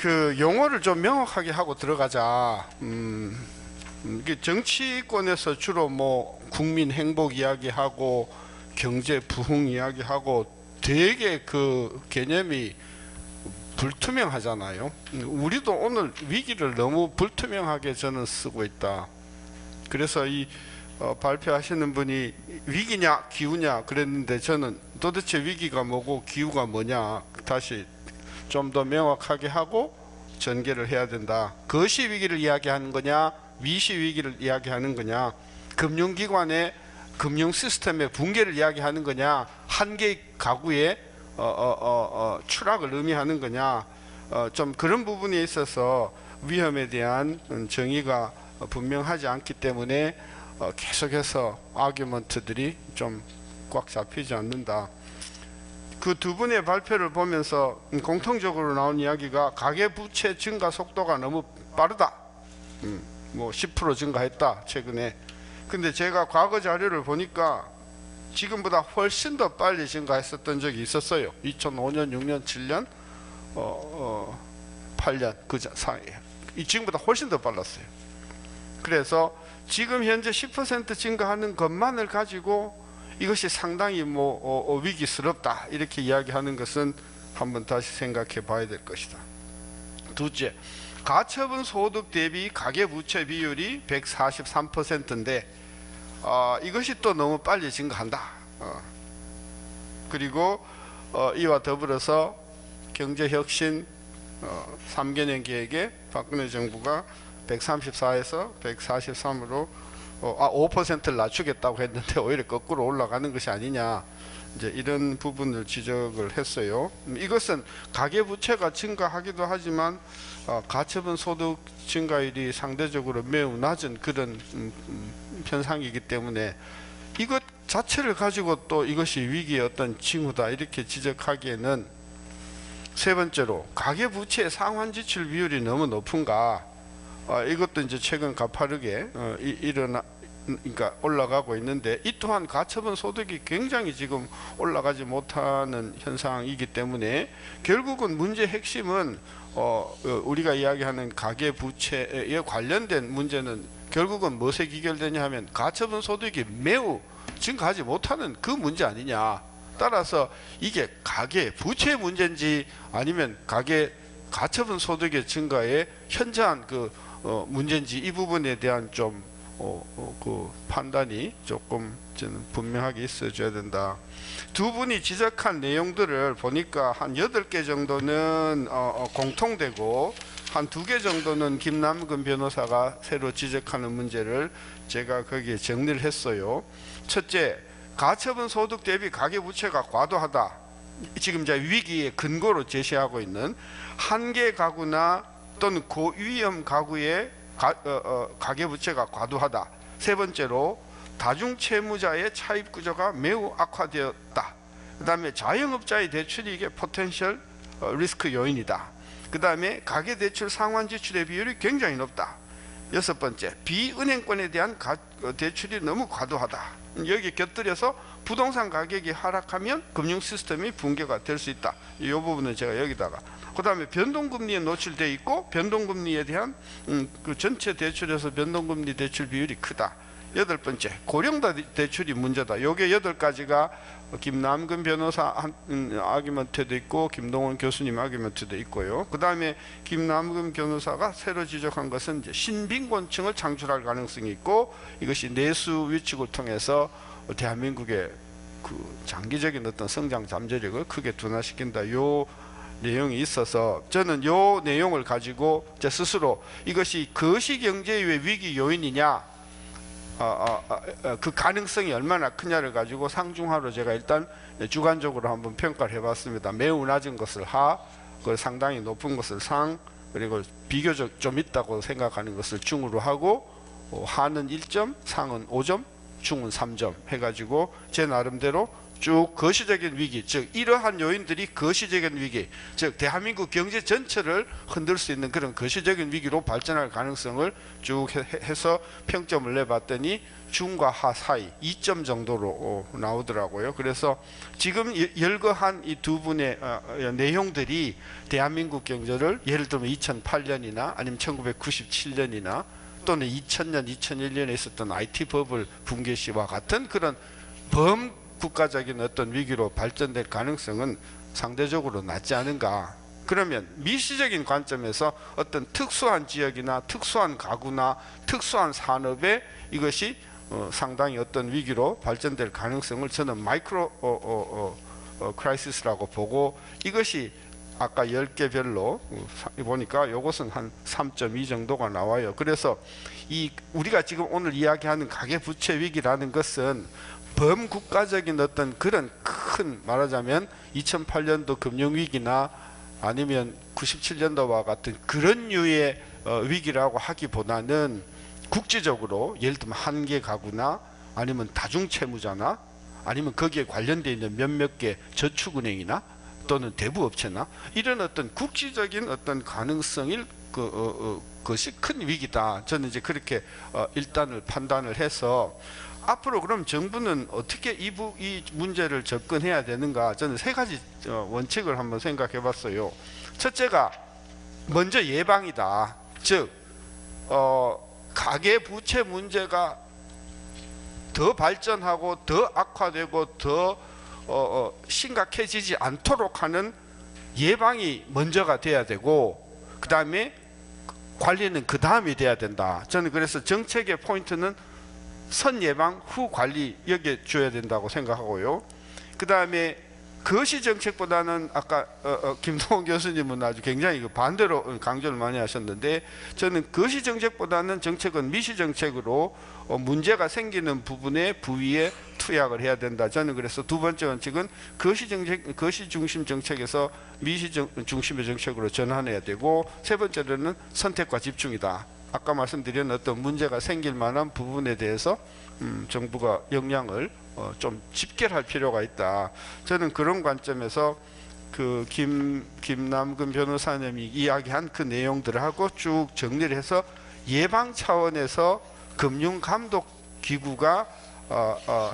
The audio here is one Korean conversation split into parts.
그 용어를 좀 명확하게 하고 들어가자. 이게 정치권에서 주로 뭐 국민 행복 이야기하고 경제 부흥 이야기하고 되게 그 개념이 불투명하잖아요. 우리도 오늘 위기를 너무 불투명하게 저는 쓰고 있다. 그래서 이 발표하시는 분이 위기냐 기후냐 그랬는데 저는 도대체 위기가 뭐고 기후가 뭐냐 다시 좀 더 명확하게 하고 전개를 해야 된다. 거시 위기를 이야기하는 거냐 위시 위기를 이야기하는 거냐, 금융기관의 금융 시스템의 붕괴를 이야기하는 거냐, 한 개의 가구의 추락을 의미하는 거냐, 좀 그런 부분에 있어서 위험에 대한 정의가 분명하지 않기 때문에 계속해서 아규먼트들이 좀 꽉 잡히지 않는다. 그 두 분의 발표를 보면서 공통적으로 나온 이야기가 가계부채 증가 속도가 너무 빠르다. 뭐 10% 증가했다 최근에. 근데 제가 과거 자료를 보니까 지금보다 훨씬 더 빨리 증가했었던 적이 있었어요. 2005년, 6년, 7년, 8년 그 사이에 지금보다 훨씬 더 빨랐어요. 그래서 지금 현재 10% 증가하는 것만을 가지고 이것이 상당히 뭐 위기스럽다 이렇게 이야기하는 것은 한번 다시 생각해 봐야 될 것이다. 둘째, 가처분 소득 대비 가계부채 비율이 143%인데 이것이 또 너무 빨리 증가한다. 그리고 이와 더불어서 경제혁신 3개년 계획에 박근혜 정부가 134에서 143으로 5%를 낮추겠다고 했는데 오히려 거꾸로 올라가는 것이 아니냐, 이제 이런 부분을 지적을 했어요. 이것은 가계부채가 증가하기도 하지만 가처분 소득 증가율이 상대적으로 매우 낮은 그런 현상이기 때문에 이것 자체를 가지고 또 이것이 위기의 어떤 징후다 이렇게 지적하기에는, 세 번째로 가계부채 상환지출 비율이 너무 높은가, 이것도 이제 최근 가파르게 그러니까 올라가고 있는데, 이 또한 가처분 소득이 굉장히 지금 올라가지 못하는 현상이기 때문에 결국은 문제 핵심은 우리가 이야기하는 가계부채에 관련된 문제는 결국은 무엇에 기결되냐 하면 가처분 소득이 매우 증가하지 못하는 그 문제 아니냐. 따라서 이게 가계부채 문제인지 아니면 가처분 소득의 증가에 현저한 그 문제인지, 이 부분에 대한 좀 그 판단이 조금 저는 분명하게 있어줘야 된다. 두 분이 지적한 내용들을 보니까 한 8개 정도는 공통되고 한 2개 정도는 김남근 변호사가 새로 지적하는 문제를 제가 거기에 정리를 했어요. 첫째, 가처분 소득 대비 가계부채가 과도하다. 지금 이제 위기의 근거로 제시하고 있는 한 개 가구나 또는 고위험 가구의 가계부채가 과도하다. 세 번째로 다중채무자의 차입 구조가 매우 악화되었다. 그 다음에 자영업자의 대출이 이게 포텐셜 리스크 요인이다. 그 다음에 가계대출 상환지출의 비율이 굉장히 높다. 여섯 번째, 비은행권에 대한 대출이 너무 과도하다. 여기 곁들여서 부동산 가격이 하락하면 금융 시스템이 붕괴가 될 수 있다. 이 부분은 제가 여기다가, 그 다음에 변동금리에 노출되어 있고 변동금리에 대한 그 전체 대출에서 변동금리 대출 비율이 크다. 여덟 번째, 고령자 대출이 문제다. 요게 8가지가 김남근 변호사 아규먼트도 있고 김동원 교수님 아규먼트도 있고요. 그 다음에 김남근 변호사가 새로 지적한 것은 이제 신빈곤층을 창출할 가능성이 있고, 이것이 내수 위축을 통해서 대한민국의 그 장기적인 어떤 성장 잠재력을 크게 둔화시킨다. 요 내용이 있어서 저는 요 내용을 가지고 제 스스로 이것이 거시경제의 위기 요인이냐, 그 가능성이 얼마나 크냐를 가지고 상중하로 제가 일단 주관적으로 한번 평가를 해봤습니다. 매우 낮은 것을 하, 그 상당히 높은 것을 상, 그리고 비교적 좀 있다고 생각하는 것을 중으로 하고, 하는 1점, 상은 5점, 중은 3점 해가지고 제 나름대로 쭉 거시적인 위기, 즉 이러한 요인들이 거시적인 위기, 즉 대한민국 경제 전체를 흔들 수 있는 그런 거시적인 위기로 발전할 가능성을 쭉 해서 평점을 내봤더니 중과 하 사이 2점 정도로 나오더라고요. 그래서 지금 열거한 이 두 분의 내용들이 대한민국 경제를 예를 들면 2008년이나 아니면 1997년이나 또는 2000년, 2001년에 있었던 IT 버블 붕괴 시와 같은 그런 범국가적인 어떤 위기로 발전될 가능성은 상대적으로 낮지 않은가. 그러면 미시적인 관점에서 어떤 특수한 지역이나 특수한 가구나 특수한 산업에 이것이 상당히 어떤 위기로 발전될 가능성을 저는 마이크로 크라이시스라고 보고, 이것이 아까 10개별로 보니까 이것은 한 3.2 정도가 나와요. 그래서 우리가 지금 오늘 이야기하는 가계부채 위기라는 것은 범국가적인 어떤 그런 큰, 말하자면 2008년도 금융위기나 아니면 97년도와 같은 그런 류의 위기라고 하기보다는 국제적으로 예를 들면 한 개 가구나 아니면 다중채무자나 아니면 거기에 관련되어 있는 몇몇 개 저축은행이나 또는 대부업체나 이런 어떤 국제적인 어떤 가능성일 것이 큰 위기다. 저는 이제 그렇게 일단을 판단을 해서 앞으로 그럼 정부는 어떻게 이 문제를 접근해야 되는가, 저는 세 가지 원칙을 한번 생각해 봤어요. 첫째가 먼저 예방이다. 즉 가계부채 문제가 더 발전하고 더 악화되고 더 심각해지지 않도록 하는 예방이 먼저가 돼야 되고, 그 다음에 관리는 그 다음이 돼야 된다. 저는 그래서 정책의 포인트는 선 예방 후 관리, 여기에 줘야 된다고 생각하고요. 그 다음에 거시 정책보다는 아까 김동원 교수님은 아주 굉장히 반대로 강조를 많이 하셨는데, 저는 거시 정책보다는 정책은 미시 정책으로 문제가 생기는 부위에 투약을 해야 된다. 저는 그래서 두 번째 원칙은 거시 중심 정책에서 미시 중심의 정책으로 전환해야 되고, 세 번째로는 선택과 집중이다. 아까 말씀드린 어떤 문제가 생길 만한 부분에 대해서 정부가 역량을 좀 집결할 필요가 있다. 저는 그런 관점에서 그 김남근 변호사님이 이야기한 그 내용들하고 쭉 정리를 해서 예방 차원에서 금융감독기구가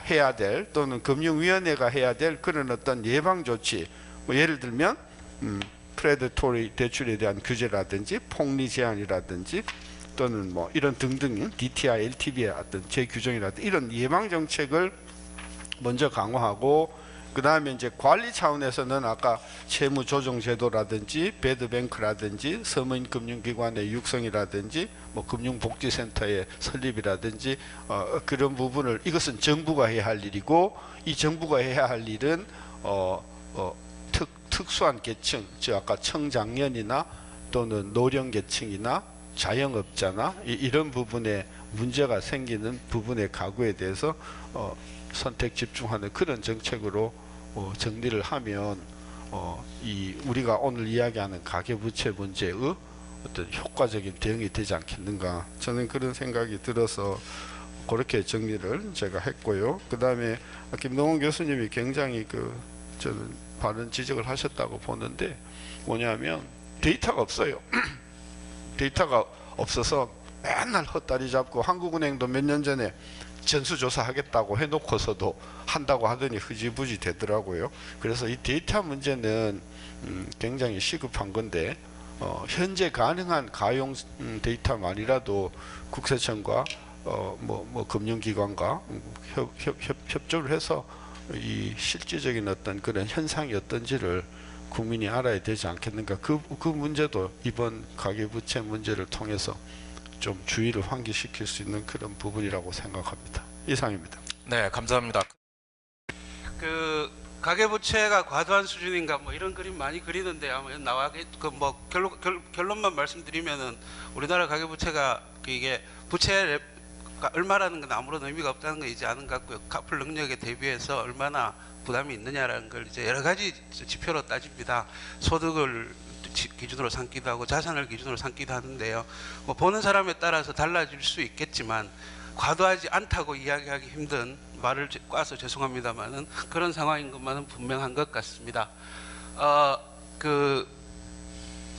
해야 될, 또는 금융위원회가 해야 될 그런 어떤 예방 조치, 뭐 예를 들면 프레데토리 대출에 대한 규제라든지 폭리 제한이라든지 또는 뭐 이런 등등 DTI, LTV의 어떤 재규정이라든지 이런 예방 정책을 먼저 강화하고, 그 다음에 이제 관리 차원에서는 아까 채무 조정 제도라든지 배드뱅크라든지 서민금융기관의 육성이라든지 뭐 금융복지센터의 설립이라든지 그런 부분을, 이것은 정부가 해야 할 일이고, 이 정부가 해야 할 일은 특수한 계층, 즉 아까 청장년이나 또는 노령계층이나 자영업자나 이런 부분에 문제가 생기는 부분의 가구에 대해서 선택 집중하는 그런 정책으로 정리를 하면 우리가 오늘 이야기하는 가계부채 문제의 어떤 효과적인 대응이 되지 않겠는가, 저는 그런 생각이 들어서 그렇게 정리를 제가 했고요. 그 다음에 김동원 교수님이 굉장히 저는 바른 지적을 하셨다고 보는데, 뭐냐면 데이터가 없어요. 데이터가 없어서 맨날 헛다리 잡고, 한국은행도 몇 년 전에 전수조사 하겠다고 해놓고서도 한다고 하더니 흐지부지 되더라고요. 그래서 이 데이터 문제는 굉장히 시급한 건데, 현재 가능한 가용 데이터만이라도 국세청과 금융기관과 협조를 해서 이 실질적인 어떤 그런 현상이 어떤지를 국민이 알아야 되지 않겠는가. 그 문제도 이번 가계부채 문제를 통해서 좀 주의를 환기시킬 수 있는 그런 부분이라고 생각합니다. 이상입니다. 네, 감사합니다. 그 가계부채가 과도한 수준인가 뭐 이런 그림 많이 그리는데 아마 나와뭐 결론만 말씀드리면은 우리나라 가계부채가 이게 부채가 얼마라는 건 아무런 의미가 없다는 거 이제 아는 것 같고요. 갚을 능력에 대비해서 얼마나 부담이 있느냐라는 걸 이제 여러 가지 지표로 따집니다. 소득을 기준으로 삼기도 하고 자산을 기준으로 삼기도 하는데요. 뭐 보는 사람에 따라서 달라질 수 있겠지만 과도하지 않다고 이야기하기 힘든 말을 꽈서 죄송합니다만은 그런 상황인 것만은 분명한 것 같습니다.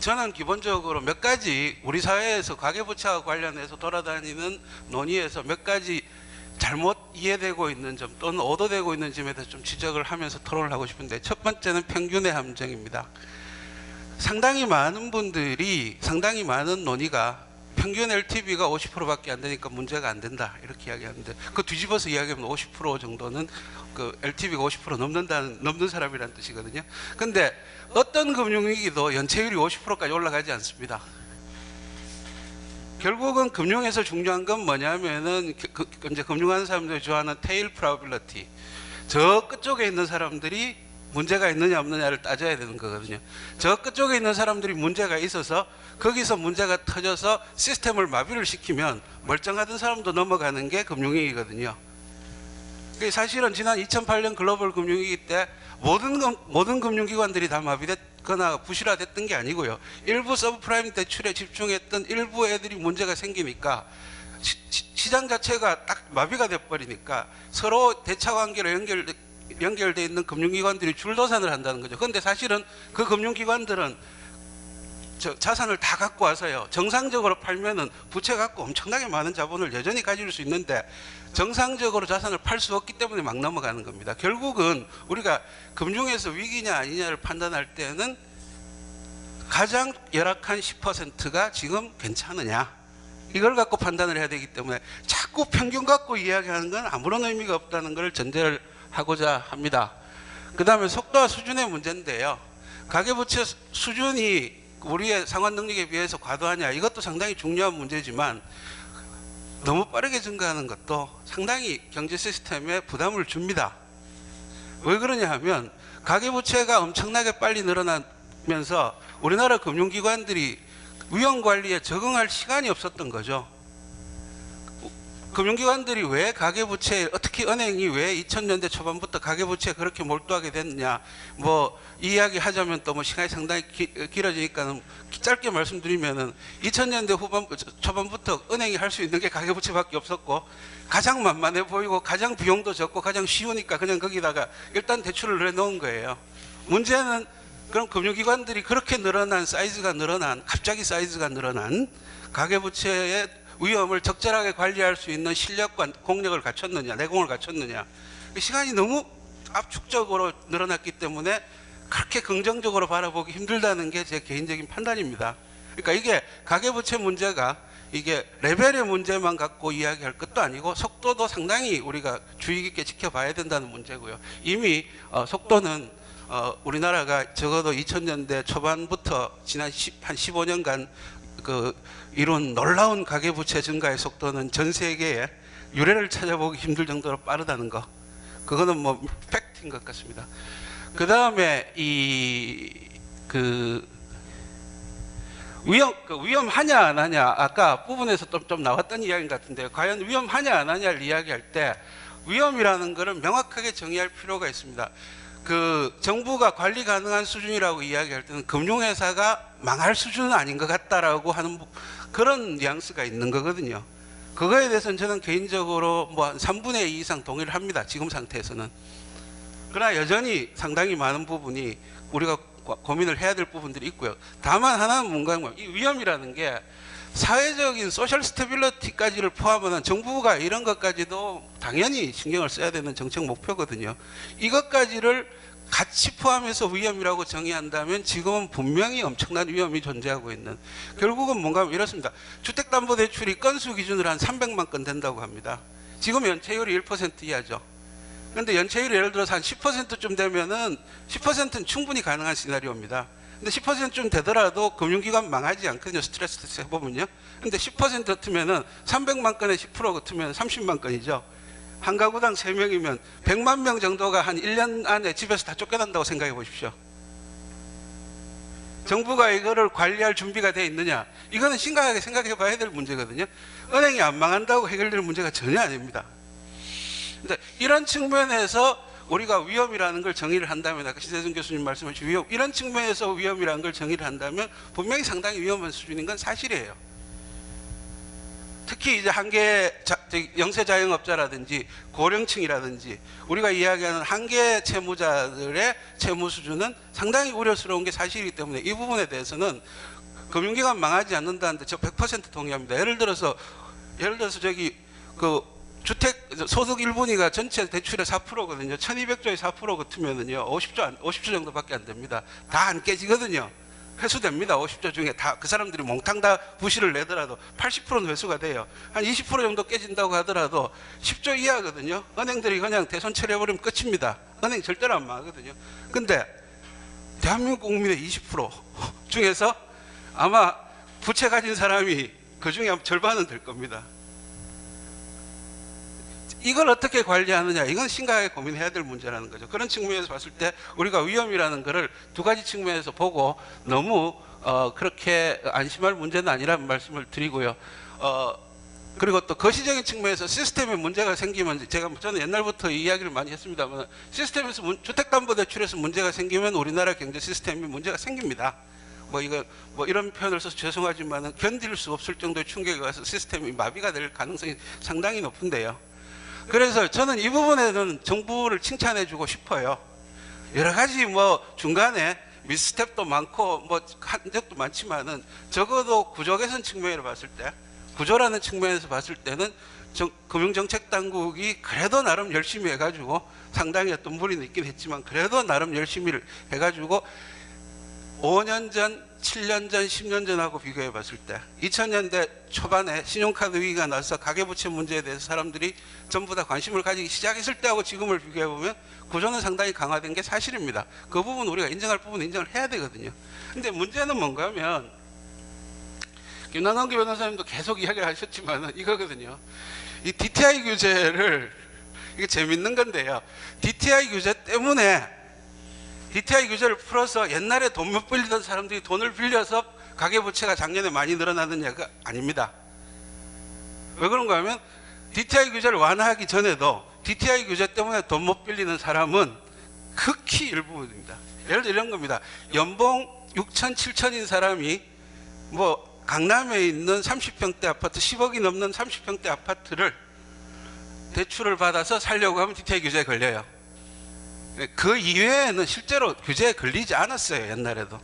저는 기본적으로 몇 가지 우리 사회에서 가계부채와 관련해서 돌아다니는 논의에서 몇 가지 잘못 이해되고 있는 점 또는 오도되고 있는 점에 대해서 좀 지적을 하면서 토론을 하고 싶은데, 첫 번째는 평균의 함정입니다. 상당히 많은 논의가 평균 LTV가 50%밖에 안 되니까 문제가 안 된다 이렇게 이야기하는데, 그 뒤집어서 이야기하면 50% 정도는 그 LTV가 50% 넘는 사람이라는 뜻이거든요. 근데 어떤 금융위기도 연체율이 50%까지 올라가지 않습니다. 결국은 금융에서 중요한 건 뭐냐면은 이제 금융하는 사람들이 좋아하는 테일 프로비빌리티, 저 끝쪽에 있는 사람들이 문제가 있느냐 없느냐를 따져야 되는 거거든요. 저 끝쪽에 있는 사람들이 문제가 있어서 거기서 문제가 터져서 시스템을 마비를 시키면 멀쩡하던 사람도 넘어가는 게 금융위기거든요. 사실은 지난 2008년 글로벌 금융위기 때 모든 금융기관들이 다 마비됐거나 부실화됐던 게 아니고요. 일부 서브프라임 대출에 집중했던 일부 애들이 문제가 생기니까 시장 자체가 딱 마비가 돼버리니까 서로 대차관계로 연결되어 있는 금융기관들이 줄도산을 한다는 거죠. 그런데 사실은 그 금융기관들은 자산을 다 갖고 와서요, 정상적으로 팔면은 부채 갖고 엄청나게 많은 자본을 여전히 가질 수 있는데 정상적으로 자산을 팔 수 없기 때문에 막 넘어가는 겁니다. 결국은 우리가 금융에서 위기냐 아니냐를 판단할 때는 가장 열악한 10%가 지금 괜찮으냐, 이걸 갖고 판단을 해야 되기 때문에 자꾸 평균 갖고 이야기하는 건 아무런 의미가 없다는 걸 전제를 하고자 합니다. 그 다음에 속도와 수준의 문제인데요. 가계부채 수준이 우리의 상환 능력에 비해서 과도하냐, 이것도 상당히 중요한 문제지만 너무 빠르게 증가하는 것도 상당히 경제 시스템에 부담을 줍니다. 왜 그러냐 하면 가계부채가 엄청나게 빨리 늘어나면서 우리나라 금융기관들이 위험관리에 적응할 시간이 없었던 거죠. 금융기관들이 왜 가계부채, 특히 은행이 왜 2000년대 초반부터 가계부채에 그렇게 몰두하게 됐느냐, 뭐 이야기 하자면 또 뭐 시간이 상당히 길어지니까 짧게 말씀드리면은 2000년대 초반부터 은행이 할 수 있는 게 가계부채밖에 없었고, 가장 만만해 보이고 가장 비용도 적고 가장 쉬우니까 그냥 거기다가 일단 대출을 내놓은 거예요. 문제는 그럼 금융기관들이 그렇게 갑자기 사이즈가 늘어난 가계부채의 위험을 적절하게 관리할 수 있는 실력과 공력을 갖췄느냐, 내공을 갖췄느냐, 시간이 너무 압축적으로 늘어났기 때문에 그렇게 긍정적으로 바라보기 힘들다는 게 제 개인적인 판단입니다. 그러니까 이게 가계부채 문제가 이게 레벨의 문제만 갖고 이야기할 것도 아니고 속도도 상당히 우리가 주의 깊게 지켜봐야 된다는 문제고요. 이미 속도는 우리나라가 적어도 2000년대 초반부터 지난 한 15년간 이런 놀라운 가계부채 증가의 속도는 전 세계에 유례를 찾아보기 힘들 정도로 빠르다는 거, 그거는 뭐 팩트인 것 같습니다. 그 다음에 위험하냐 안 하냐, 아까 부분에서 좀 나왔던 이야기 같은데, 과연 위험하냐 안 하냐를 이야기할 때 위험이라는 것을 명확하게 정의할 필요가 있습니다. 정부가 관리 가능한 수준이라고 이야기할 때는 금융회사가 망할 수준은 아닌 것 같다라고 하는 그런 뉘앙스가 있는 거거든요. 그거에 대해서는 저는 개인적으로 뭐 한 3분의 2 이상 동의를 합니다. 지금 상태에서는. 그러나 여전히 상당히 많은 부분이 우리가 고민을 해야 될 부분들이 있고요. 다만 하나는 뭔가, 이 위험이라는 게 사회적인 소셜 스테빌리티까지를 포함하는 정부가 이런 것까지도 당연히 신경을 써야 되는 정책 목표거든요. 이것까지를 같이 포함해서 위험이라고 정의한다면 지금은 분명히 엄청난 위험이 존재하고 있는, 결국은 뭔가 이렇습니다. 주택담보대출이 건수 기준으로 한 300만 건 된다고 합니다. 지금 연체율이 1% 이하죠. 그런데 연체율이 예를 들어서 한 10%쯤 되면은 10%는 충분히 가능한 시나리오입니다. 근데 10%쯤 되더라도 금융기관 망하지 않거든요. 스트레스 테스트 해보면요. 근데 10% 같으면은 300만 건에 10% 같으면 30만 건이죠. 한 가구당 3명이면 100만 명 정도가 한 1년 안에 집에서 다 쫓겨난다고 생각해 보십시오. 정부가 이거를 관리할 준비가 되어 있느냐, 이거는 심각하게 생각해 봐야 될 문제거든요. 은행이 안 망한다고 해결될 문제가 전혀 아닙니다. 근데 이런 측면에서 우리가 위험이라는 걸 정의를 한다면, 아까 신세준 교수님 말씀하신 위험, 이런 측면에서 위험이라는 걸 정의를 한다면 분명히 상당히 위험한 수준인 건 사실이에요. 특히 이제 영세 자영업자라든지 고령층이라든지 우리가 이야기하는 한계 채무자들의 채무 수준은 상당히 우려스러운 게 사실이기 때문에 이 부분에 대해서는 금융기관 망하지 않는다는데 저 100% 동의합니다. 예를 들어서 저기 그 주택 소득 1분위가 전체 대출의 4%거든요. 1200조의 4% 같으면은요 50조 정도밖에 안 됩니다. 다 안 깨지거든요. 회수됩니다. 50조 중에 다 그 사람들이 몽땅 다 부실을 내더라도 80%는 회수가 돼요. 한 20% 정도 깨진다고 하더라도 10조 이하거든요. 은행들이 그냥 대손 처리해버리면 끝입니다. 은행 절대로 안 망하거든요. 근데 대한민국 국민의 20% 중에서 아마 부채 가진 사람이 그 중에 절반은 될 겁니다. 이걸 어떻게 관리하느냐, 이건 심각하게 고민해야 될 문제라는 거죠. 그런 측면에서 봤을 때 우리가 위험이라는 것을 두 가지 측면에서 보고 너무 그렇게 안심할 문제는 아니라는 말씀을 드리고요. 그리고 또 거시적인 측면에서 시스템에 문제가 생기면 저는 옛날부터 이 이야기를 많이 했습니다만 시스템에서 주택담보대출에서 문제가 생기면 우리나라 경제 시스템이 문제가 생깁니다. 뭐 이런 표현을 써서 죄송하지만 견딜 수 없을 정도의 충격이 와서 시스템이 마비가 될 가능성이 상당히 높은데요. 그래서 저는 이 부분에는 정부를 칭찬해주고 싶어요. 여러 가지 뭐 중간에 미스텝도 많고 뭐 한적도 많지만은 적어도 구조 개선 측면으로 봤을 때, 구조라는 측면에서 봤을 때는 금융정책 당국이 그래도 나름 열심히 해가지고 상당히 어떤 무리는 있긴 했지만 그래도 나름 열심히 해가지고 5년 전, 7년 전, 10년 전하고 비교해 봤을 때 2000년대 초반에 신용카드 위기가 나서 가계부채 문제에 대해서 사람들이 전부 다 관심을 가지기 시작했을 때하고 지금을 비교해 보면 구조는 상당히 강화된 게 사실입니다. 그 부분 우리가 인정할 부분은 인정을 해야 되거든요. 근데 문제는 뭔가 하면 김남기 변호사님도 계속 이야기를 하셨지만 이거거든요. 이 DTI 규제를, 이게 재밌는 건데요. DTI 규제 때문에 DTI 규제를 풀어서 옛날에 돈 못 빌리던 사람들이 돈을 빌려서 가계부채가 작년에 많이 늘어나느냐가 아닙니다. 왜 그런가 하면 DTI 규제를 완화하기 전에도 DTI 규제 때문에 돈 못 빌리는 사람은 극히 일부분입니다. 예를 들어 이런 겁니다. 연봉 6천, 7천인 사람이 뭐 강남에 있는 30평대 아파트, 10억이 넘는 30평대 아파트를 대출을 받아서 살려고 하면 DTI 규제에 걸려요. 그 이외에는 실제로 규제에 걸리지 않았어요. 옛날에도.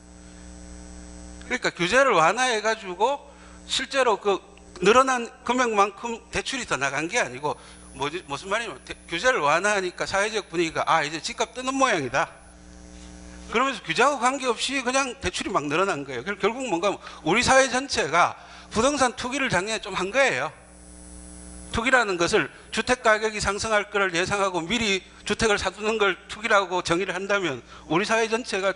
그러니까 규제를 완화해 가지고 실제로 그 늘어난 금액만큼 대출이 더 나간 게 아니고 무슨 말이냐면 규제를 완화하니까 사회적 분위기가 이제 집값 뜨는 모양이다. 그러면서 규제하고 관계없이 그냥 대출이 막 늘어난 거예요. 결국 뭔가 우리 사회 전체가 부동산 투기를 작년에 좀 한 거예요. 투기라는 것을 주택 가격이 상승할 것을 예상하고 미리 주택을 사두는 걸 투기라고 정의를 한다면 우리 사회 전체가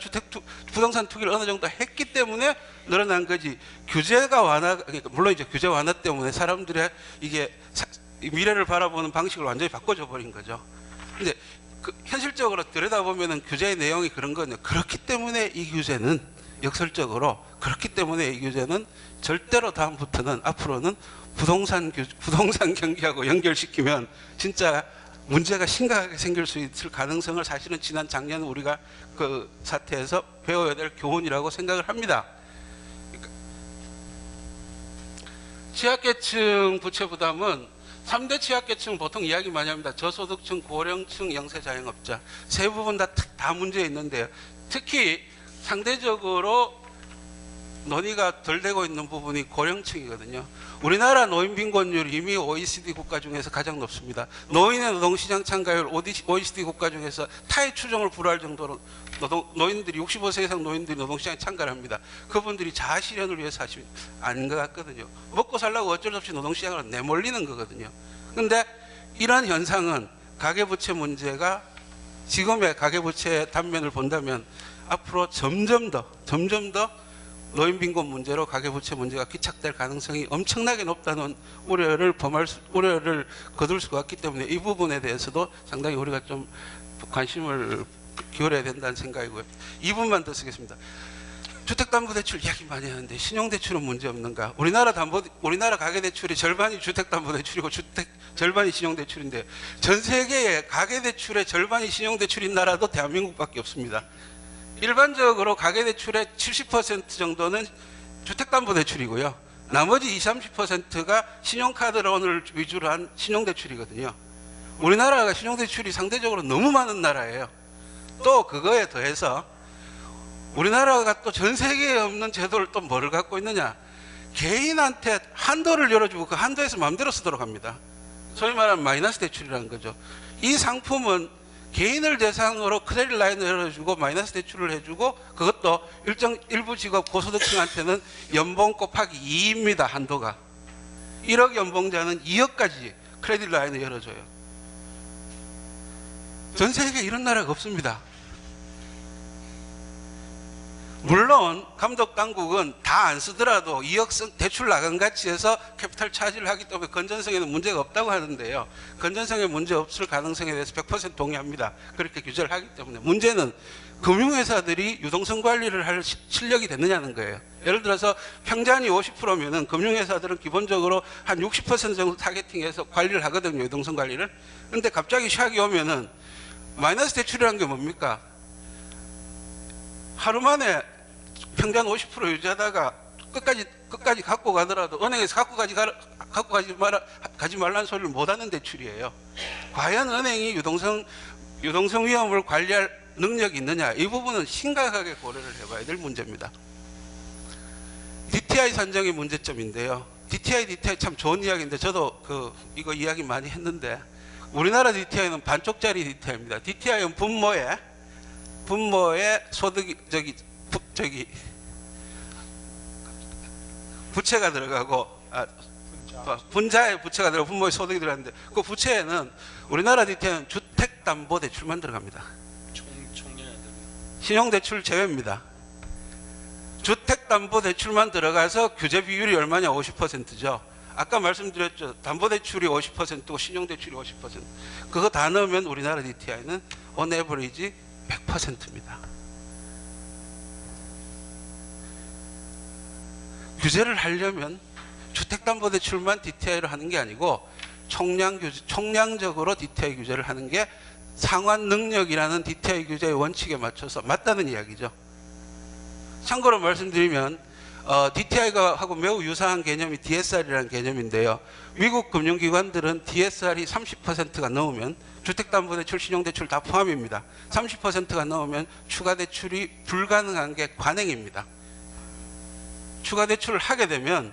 부동산 투기를 어느 정도 했기 때문에 늘어난 거지. 규제가 그러니까 물론 이제 규제 완화 때문에 사람들의 이게 미래를 바라보는 방식을 완전히 바꿔줘 버린 거죠. 근데 현실적으로 들여다보면은 규제의 내용이 그런 거는 그렇기 때문에 이 규제는 역설적으로 그렇기 때문에 이 규제는 절대로 다음부터는 앞으로는 부동산 경기하고 연결시키면 진짜 문제가 심각하게 생길 수 있을 가능성을 사실은 지난 작년 우리가 그 사태에서 배워야 될 교훈이라고 생각을 합니다. 그러니까 취약계층 부채 부담은 3대 취약계층 보통 이야기 많이 합니다. 저소득층, 고령층, 영세자영업자 세 부분 다 문제 있는데요. 특히 상대적으로 논의가 덜 되고 있는 부분이 고령층이거든요. 우리나라 노인 빈곤율이 이미 OECD 국가 중에서 가장 높습니다. 노인의 노동시장 참가율 OECD 국가 중에서 타의 추종을 불허할 정도로 노인들이 65세 이상 노인들이 노동시장에 참가를 합니다. 그분들이 자아실현을 위해서 하시면 아닌 것 같거든요. 먹고 살려고 어쩔 수 없이 노동시장으로 내몰리는 거거든요. 그런데 이런 현상은 가계부채 문제가 지금의 가계부채 단면을 본다면 앞으로 점점 더 노인 빈곤 문제로 가계부채 문제가 귀착될 가능성이 엄청나게 높다는 우려를 거둘 수가 있기 때문에 이 부분에 대해서도 상당히 우리가 좀 관심을 기울여야 된다는 생각이고요. 2분만 더 쓰겠습니다. 주택담보대출 이야기 많이 하는데 신용대출은 문제 없는가? 우리나라 가계대출이 절반이 주택담보대출이고 절반이 신용대출인데 전 세계의 가계대출의 절반이 신용대출인 나라도 대한민국밖에 없습니다. 일반적으로 가계대출의 70% 정도는 주택담보대출이고요. 나머지 20, 30%가 신용카드론을 위주로 한 신용대출이거든요. 우리나라가 신용대출이 상대적으로 너무 많은 나라예요. 또 그거에 더해서 우리나라가 또 전 세계에 없는 제도를 또 뭐를 갖고 있느냐, 개인한테 한도를 열어주고 그 한도에서 마음대로 쓰도록 합니다. 소위 말하는 마이너스 대출이라는 거죠. 이 상품은 개인을 대상으로 크레딧 라인을 열어주고 마이너스 대출을 해주고, 그것도 일부 직업 고소득층한테는 연봉 곱하기 2입니다. 한도가 1억 연봉자는 2억까지 크레딧 라인을 열어줘요. 전 세계에 이런 나라가 없습니다. 물론 감독 당국은 다 안 쓰더라도 2억 대출 나간 같이 해서 캐피탈 차지를 하기 때문에 건전성에는 문제가 없다고 하는데요. 건전성에 문제 없을 가능성에 대해서 100% 동의합니다. 그렇게 규제를 하기 때문에. 문제는 금융회사들이 유동성 관리를 할 실력이 됐느냐는 거예요. 예를 들어서 평잔이 50%면은 금융회사들은 기본적으로 한 60% 정도 타겟팅해서 관리를 하거든요. 유동성 관리를. 그런데 갑자기 샥이 오면은 마이너스 대출이라는 게 뭡니까? 하루 만에 평균 50% 유지하다가 끝까지 갖고 가더라도 은행에서 갖고 가지 말라는 소리를 못하는 대출이에요. 과연 은행이 유동성 위험을 관리할 능력이 있느냐, 이 부분은 심각하게 고려를 해봐야 될 문제입니다. DTI 산정의 문제점인데요. DTI 참 좋은 이야기인데 저도 이거 이야기 많이 했는데, 우리나라 DTI는 반쪽짜리 DTI입니다. DTI는 분모의 소득이 부채가 들어가고, 분자의 부채가 들어가고 분모의 소득이 들어가는데, 그 부채에는 우리나라 DTI는 주택담보대출만 들어갑니다. 신용대출 제외입니다. 주택담보대출만 들어가서 규제 비율이 얼마냐? 50%죠. 아까 말씀드렸죠. 담보대출이 50%고 신용대출이 50%. 그거 다 넣으면 우리나라 DTI는 on average 100%입니다. 규제를 하려면 주택담보대출만 DTI를 하는 게 아니고 총량적으로 DTI 규제를 하는 게 상환 능력이라는 DTI 규제의 원칙에 맞춰서 맞다는 이야기죠. 참고로 말씀드리면 DTI가 하고 매우 유사한 개념이 DSR이라는 개념인데요. 미국 금융기관들은 DSR이 30%가 넘으면 주택담보대출, 신용대출 다 포함입니다. 30%가 넘으면 추가대출이 불가능한 게 관행입니다. 추가대출을 하게 되면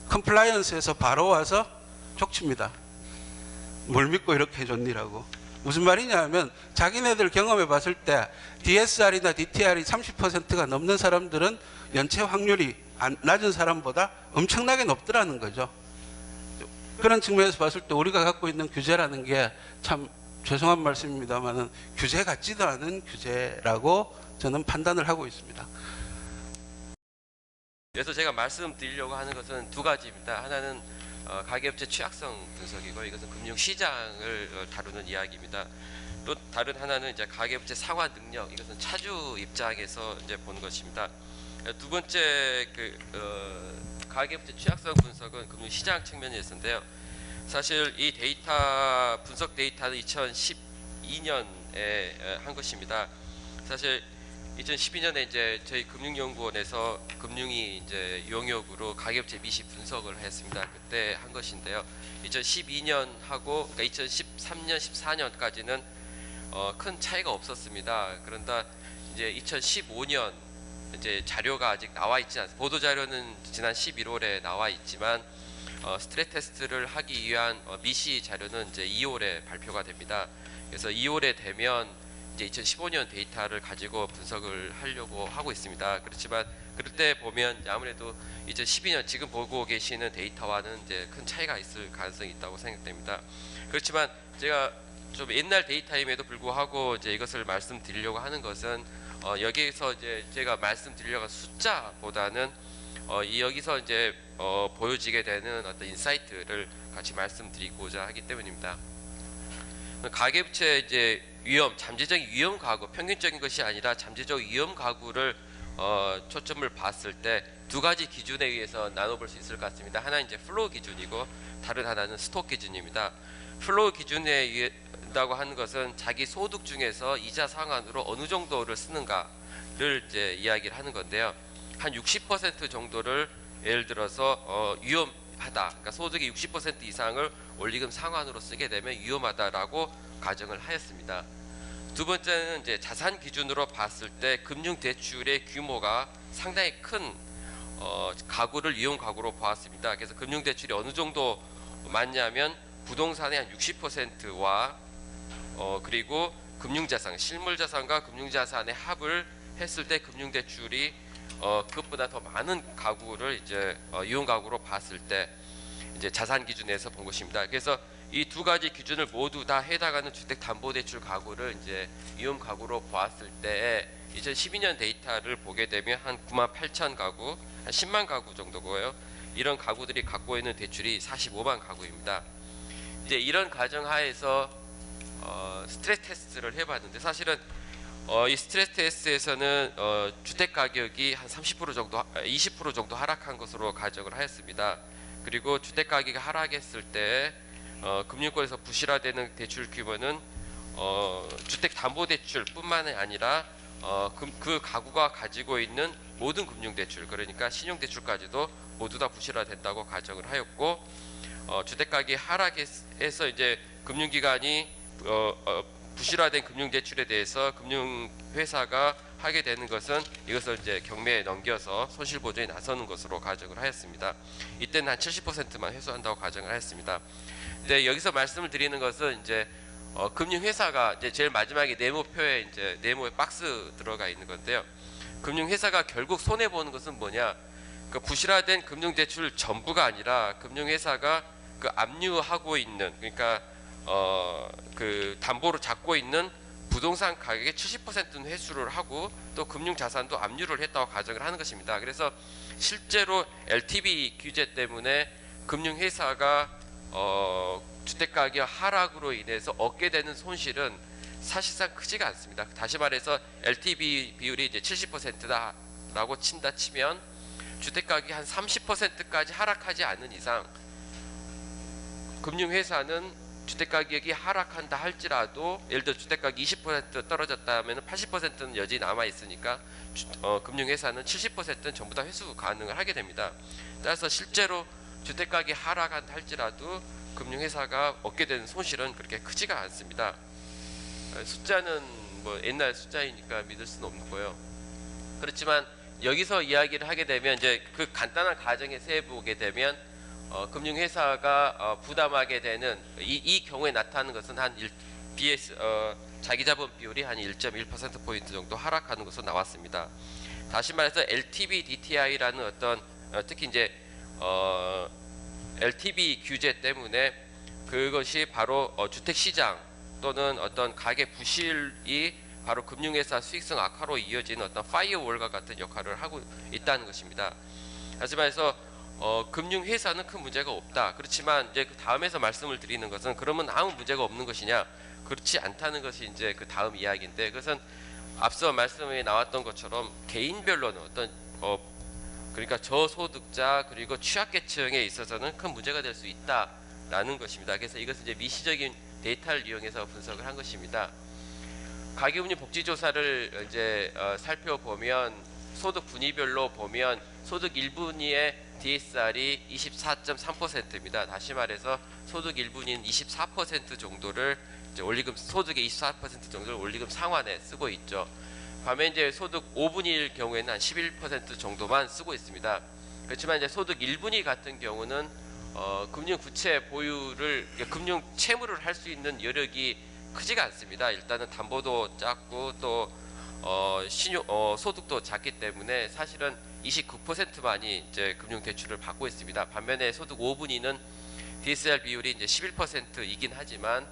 컴플라이언스에서 바로 와서 족칩니다. 뭘 믿고 이렇게 해줬니라고. 무슨 말이냐 하면 자기네들 경험해 봤을 때 DSR이나 DTR이 30%가 넘는 사람들은 연체 확률이 낮은 사람보다 엄청나게 높더라는 거죠. 그런 측면에서 봤을 때 우리가 갖고 있는 규제라는 게 참 죄송한 말씀입니다만은 규제 같지도 않은 규제라고 저는 판단을 하고 있습니다. 그래서 제가 말씀드리려고 하는 것은 두 가지입니다. 하나는 가계업체 취약성 분석이고, 이것은 금융시장을 다루는 이야기입니다. 또 다른 하나는 이제 가계업체 상환 능력, 이것은 차주 입장에서 이제 보는 것입니다. 두 번째 가계업체 취약성 분석은 금융시장 측면에서인데요. 사실 이 데이터 분석 데이터는 2012년에 한 것입니다. 사실 2012년에 이제 저희 금융연구원에서 금융위 이제 용역으로 가계업체 미시 분석을 했습니다. 그때 한 것인데요. 2012년하고 그러니까 2013년, 14년까지는 큰 차이가 없었습니다. 그런다 이제 2015년 이제 자료가 아직 나와 있지 않습니다. 보도 자료는 지난 11월에 나와 있지만 스트레스 테스트를 하기 위한 미시 자료는 이제 2월에 발표가 됩니다. 그래서 2월에 되면 이제 2015년 데이터를 가지고 분석을 하려고 하고 있습니다. 그렇지만 그럴 때 보면 아무래도 2012년 지금 보고 계시는 데이터와는 이제 큰 차이가 있을 가능성이 있다고 생각됩니다. 그렇지만 제가 좀 옛날 데이터임에도 불구하고 이제 이것을 말씀드리려고 하는 것은 여기에서 이제 제가 말씀드리려고 한 숫자보다는 여기서 이제 보여지게 되는 어떤 인사이트를 같이 말씀드리고자 하기 때문입니다. 가계부채 이제 위험, 잠재적인 위험 가구, 평균적인 것이 아니라 잠재적 위험 가구를 초점을 봤을 때 두 가지 기준에 의해서 나눠볼 수 있을 것 같습니다. 하나는 이제 플로우 기준이고 다른 하나는 스톡 기준입니다. 플로우 기준에 의하다고 하는 것은 자기 소득 중에서 이자 상환으로 어느 정도를 쓰는가를 이제 이야기를 하는 건데요. 한 60% 정도를 예를 들어서 위험하다. 그러니까 소득의 60% 이상을 원리금 상환으로 쓰게 되면 위험하다라고 가정을 하였습니다. 두 번째는 이제 자산 기준으로 봤을 때 금융 대출의 규모가 상당히 큰 가구를 이용 가구로 보았습니다. 그래서 금융 대출이 어느 정도 맞냐면 부동산의 한 60%와 그리고 금융자산, 실물자산과 금융자산의 합을 했을 때 금융대출이 그것보다 더 많은 가구를 이제 이용 가구로 봤을 때 이제 자산 기준에서 본 것입니다. 그래서 이 두 가지 기준을 모두 다 해당하는 주택담보대출 가구를 이제 이용 가구로 보았을 때 2012년 데이터를 보게 되면 한 98,000 가구, 한 10만 가구 정도고요. 이런 가구들이 갖고 있는 대출이 45만 가구입니다. 이제 이런 가정하에서 스트레스 테스트를 해봤는데 사실은 이 스트레스 테스트에서는 주택 가격이 한 30% 정도, 20% 정도 하락한 것으로 가정을 하였습니다. 그리고 주택 가격이 하락했을 때 금융권에서 부실화되는 대출 규모는 주택담보대출뿐만이 아니라 그 가구가 가지고 있는 모든 금융대출, 그러니까 신용대출까지도 모두 다 부실화된다고 가정을 하였고, 주택 가격이 하락해서 이제 금융기관이 부실화된 금융대출에 대해서 금융회사가 하게 되는 것은 이것을 이제 경매에 넘겨서 손실보전에 나서는 것으로 가정을 하였습니다. 이때는 한 70%만 회수한다고 가정을 하였습니다. 근데 여기서 말씀을 드리는 것은 이제 금융회사가 이제 제일 마지막에 네모표에 이제 네모에 박스 들어가 있는 건데요. 금융회사가 결국 손해 보는 것은 뭐냐? 그 부실화된 금융대출 전부가 아니라 금융회사가 그 압류하고 있는, 그러니까 그 담보로 잡고 있는 부동산 가격의 70%는 회수를 하고 또 금융자산도 압류를 했다고 가정을 하는 것입니다. 그래서 실제로 LTV 규제 때문에 금융회사가 주택가격 하락으로 인해서 얻게 되는 손실은 사실상 크지가 않습니다. 다시 말해서 LTV 비율이 이제 70%다라고 치면 주택가격이 한 30%까지 하락하지 않는 이상 금융회사는 주택가격이 하락한다 할지라도 예를 들어 주택가격이 20% 떨어졌다면 80%는 여전히 남아있으니까 금융회사는 70%는 전부 다 회수 가능을 하게 됩니다. 따라서 실제로 주택가격이 하락한다 할지라도 금융회사가 얻게 되는 손실은 그렇게 크지가 않습니다. 숫자는 뭐 옛날 숫자이니까 믿을 수는 없고요. 그렇지만 여기서 이야기를 하게 되면 이제 그 간단한 가정에서 해보게 되면 금융회사가 부담하게 되는 이 경우에 나타나는 것은 한 BS 자기자본 비율이 한 1.1% 포인트 정도 하락하는 것으로 나왔습니다. 다시 말해서 LTV DTI라는 어떤 특히 이제 LTV 규제 때문에 그것이 바로 주택 시장 또는 어떤 가계 부실이 바로 금융회사 수익성 악화로 이어지는 어떤 파이어월과 같은 역할을 하고 있다는 것입니다. 하지만 해서 금융회사는 큰 문제가 없다. 그렇지만 이제 그 다음에서 말씀을 드리는 것은 그러면 아무 문제가 없는 것이냐? 그렇지 않다는 것이 이제 그 다음 이야기인데, 그것은 앞서 말씀에 나왔던 것처럼 개인별로는 어떤 그러니까 저소득자 그리고 취약계층에 있어서는 큰 문제가 될 수 있다라는 것입니다. 그래서 이것은 이제 미시적인 데이터를 이용해서 분석을 한 것입니다. 가계금융 복지조사를 이제 살펴보면 소득 분위별로 보면 소득 1분위의 DSR이 24.3%입니다. 다시 말해서 소득 1분위는 24% 정도를 이제 원리금 소득의 24% 정도를 원리금 상환에 쓰고 있죠. 반면 이제 소득 5분위일 경우에는 한 11% 정도만 쓰고 있습니다. 그렇지만 이제 소득 1분위 같은 경우는 금융 부채 보유를 금융 채무를 할 수 있는 여력이 크지가 않습니다. 일단은 담보도 작고 또 소득도 작기 때문에 사실은 29%만이 이제 금융 대출을 받고 있습니다. 반면에 소득 5분위는 DSR 비율이 이제 11%이긴 하지만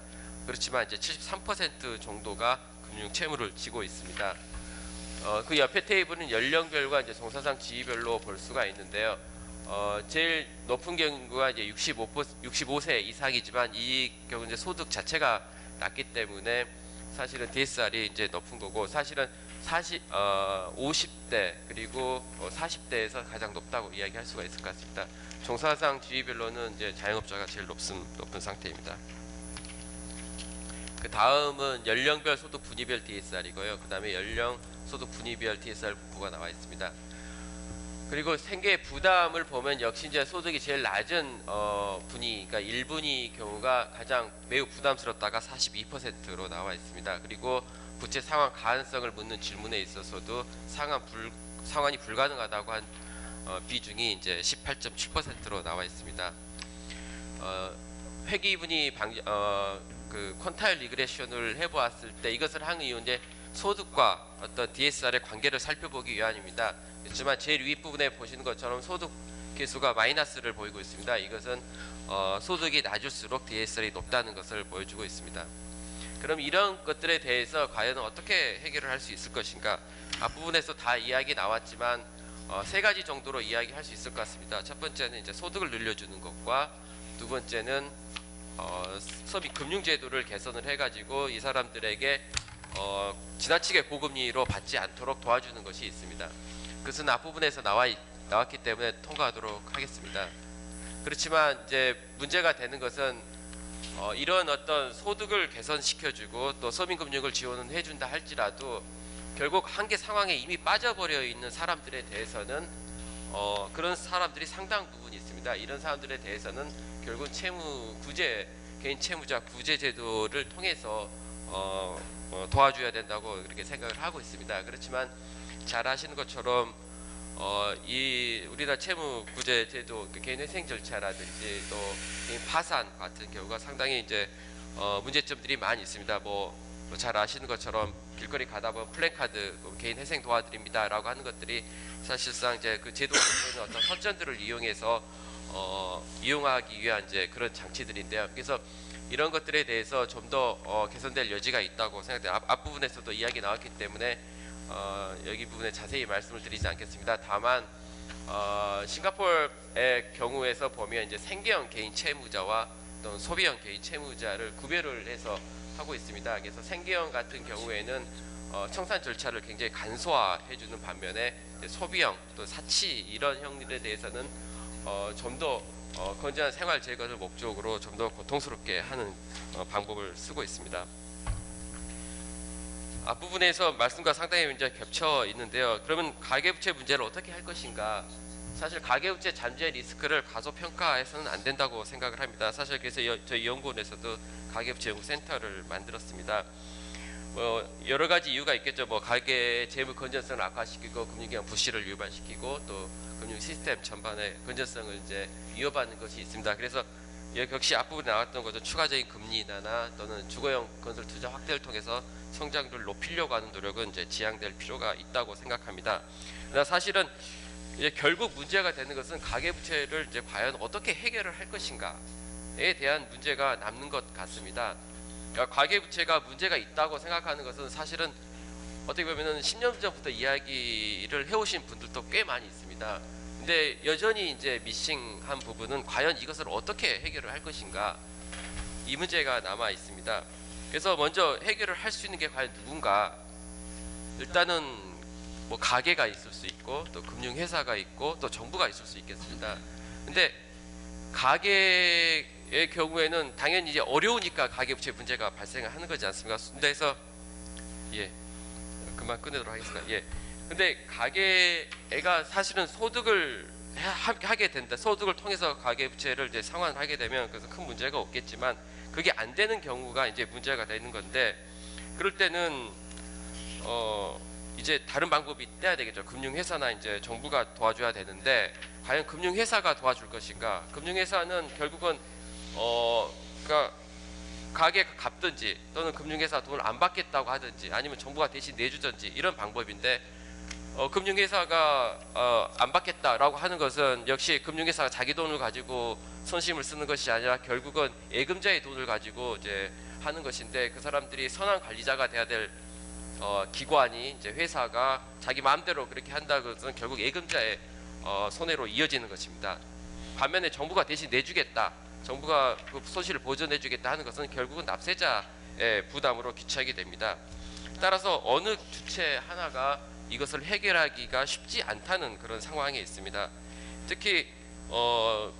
그렇지만 이제 73% 정도가 금융 채무를 지고 있습니다. 그 옆에 테이블은 연령별과 이제 종사상 지위별로 볼 수가 있는데요. 제일 높은 경우가 이제 65세 이상이지만 이 경우 이제 소득 자체가 낮기 때문에 사실은 DSR이 이제 높은 거고, 사실은 50대 그리고 40대에서 가장 높다고 이야기할 수가 있을 것 같습니다. 종사상 지위별로는 이제 자영업자가 제일 높은 상태입니다. 그 다음은 연령별 소득 분위별 DSR이고요. 그 다음에 연령 소득 분위별 DSR 분포가 나와 있습니다. 그리고 생계 부담을 보면 역시 이제 소득이 제일 낮은 분위, 그러니까 1분위 경우가 가장 매우 부담스럽다가 42%로 나와 있습니다. 그리고 부채 상환 가능성을 묻는 질문에 있어서도 상환이 불가능하다고 한 비중이 이제 18.7%로 나와 있습니다. 회귀분위 그 퀀타일 리그레션을 해보았을 때 이것을 한 이유는 이제 소득과 어떤 DSR의 관계를 살펴보기 위함입니다. 그렇지만 제일 윗부분에 보시는 것처럼 소득 계수가 마이너스를 보이고 있습니다. 이것은 소득이 낮을수록 DSR이 높다는 것을 보여주고 있습니다. 그럼 이런 것들에 대해서 과연 어떻게 해결을 할 수 있을 것인가? 앞부분에서 다 이야기 나왔지만 세 가지 정도로 이야기할 수 있을 것 같습니다. 첫 번째는 이제 소득을 늘려주는 것과 두 번째는 소비 금융 제도를 개선을 해가지고 이 사람들에게 지나치게 고금리로 받지 않도록 도와주는 것이 있습니다. 그것은 앞부분에서 나왔기 때문에 통과하도록 하겠습니다. 그렇지만 이제 문제가 되는 것은 이런 어떤 소득을 개선시켜주고 또 서민금융을 지원을 해준다 할지라도 결국 한계 상황에 이미 빠져버려 있는 사람들에 대해서는 그런 사람들이 상당 부분 있습니다. 이런 사람들에 대해서는 결국은 개인 채무자 구제 제도를 통해서 도와줘야 된다고 그렇게 생각을 하고 있습니다. 그렇지만 잘 아시는 것처럼 이 우리나라 채무 구제 제도 개인 회생 절차라든지 또 개인 파산 같은 경우가 상당히 이제 문제점들이 많이 있습니다. 잘 아시는 것처럼 길거리 가다 보면 플랜카드 개인 회생 도와드립니다라고 하는 것들이 사실상 이제 그 제도에 있는 어떤 허점들을 이용해서 이용하기 위한 이제 그런 장치들인데요. 그래서 이런 것들에 대해서 좀 더 개선될 여지가 있다고 생각돼요. 앞부분에서도 이야기 나왔기 때문에 여기 부분에 자세히 말씀을 드리지 않겠습니다. 다만 싱가포르의 경우에서 보면 이제 생계형 개인 채무자와 또 소비형 개인 채무자를 구별을 해서 하고 있습니다. 그래서 생계형 같은 경우에는 청산 절차를 굉장히 간소화해주는 반면에 소비형 또 사치 이런 형들에 대해서는 좀 더 건전한 생활 재건을 목적으로 좀 더 고통스럽게 하는 방법을 쓰고 있습니다. 앞부분에서 말씀과 상당히 이제 겹쳐 있는데요. 그러면 가계부채 문제를 어떻게 할 것인가? 사실 가계부채 잠재 리스크를 가소평가해서는 안 된다고 생각을 합니다. 사실 그래서 저희 연구원에서도 가계부채 연구센터를 만들었습니다. 여러 가지 이유가 있겠죠. 가계 재무 건전성을 악화시키고 금융기관 부실을 유발시키고 또 금융 시스템 전반의 건전성을 이제 위협하는 것이 있습니다. 그래서 역시 앞부분에 나왔던 것은 추가적인 금리 인하나 또는 주거용 건설 투자 확대를 통해서 성장률을 높이려고 하는 노력은 이제 지향될 필요가 있다고 생각합니다. 그러나 사실은 이제 결국 문제가 되는 것은 가계부채를 이제 과연 어떻게 해결을 할 것인가에 대한 문제가 남는 것 같습니다. 그러니까 가계부채가 문제가 있다고 생각하는 것은 사실은 어떻게 보면은 10년 전부터 이야기를 해오신 분들도 꽤 많이 있습니다. 근데 여전히 이제 미싱한 부분은 과연 이것을 어떻게 해결을 할 것인가 이 문제가 남아 있습니다. 그래서 먼저 해결을 할 수 있는 게 과연 누군가? 일단은 가게가 있을 수 있고 또 금융회사가 있고 또 정부가 있을 수 있겠습니다. 근데 가게의 경우에는 당연히 이제 어려우니까 가계부채 문제가 발생하는 거지 않습니까? 그래서 그만 끝내도록 하겠습니다. 근데 가계가 사실은 소득을 하게 된다. 소득을 통해서 가계부채를 이제 상환하게 되면 그래서 큰 문제가 없겠지만 그게 안 되는 경우가 이제 문제가 되는 건데 그럴 때는 이제 다른 방법이 떼야 되겠죠. 금융회사나 이제 정부가 도와줘야 되는데 과연 금융회사가 도와줄 것인가? 금융회사는 결국은 그러니까 가게가 갚든지 또는 금융회사 돈을 안 받겠다고 하든지 아니면 정부가 대신 내주든지 이런 방법인데 금융회사가 안 받겠다라고 하는 것은 역시 금융회사가 자기 돈을 가지고 선심을 쓰는 것이 아니라 결국은 예금자의 돈을 가지고 이제 하는 것인데 그 사람들이 선한 관리자가 돼야 될 기관이 이제 회사가 자기 마음대로 그렇게 한다는 것은 결국 예금자의 손해로 이어지는 것입니다. 반면에 정부가 대신 내주겠다, 정부가 그 손실을 보전해주겠다 하는 것은 결국은 납세자의 부담으로 귀착이 됩니다. 따라서 어느 주체 하나가 이것을 해결하기가 쉽지 않다는 그런 상황에 있습니다. 특히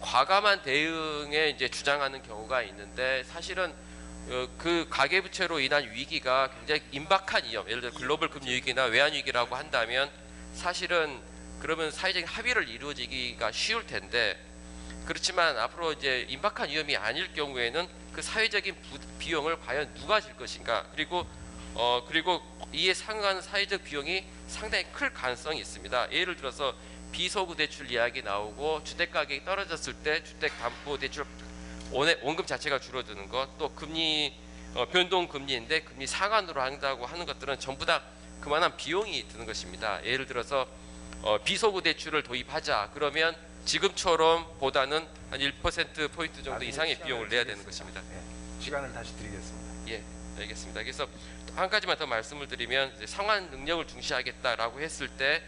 과감한 대응에 이제 주장하는 경우가 있는데 사실은 그 가계부채로 인한 위기가 굉장히 임박한 위험, 예를 들어 글로벌 금융 위기나 외환 위기라고 한다면 사실은 그러면 사회적인 합의를 이루어지기가 쉬울 텐데, 그렇지만 앞으로 이제 임박한 위험이 아닐 경우에는 그 사회적인 비용을 과연 누가 질 것인가, 그리고 이에 상응하는 사회적 비용이 상당히 클 가능성이 있습니다. 예를 들어서 비소구 대출 이야기 나오고 주택 가격이 떨어졌을 때 주택 담보 대출 원금 자체가 줄어드는 것, 또 금리 변동 금리인데 금리 상한으로 한다고 하는 것들은 전부 다 그만한 비용이 드는 것입니다. 예를 들어서 비소구 대출을 도입하자 그러면 지금처럼 보다는 한 1% 포인트 정도 이상의 비용을 내야 되는 것입니다. 시간을 다시 드리겠습니다. 예, 알겠습니다. 그래서 한 가지만 더 말씀을 드리면, 이제 상환 능력을 중시하겠다라고 했을 때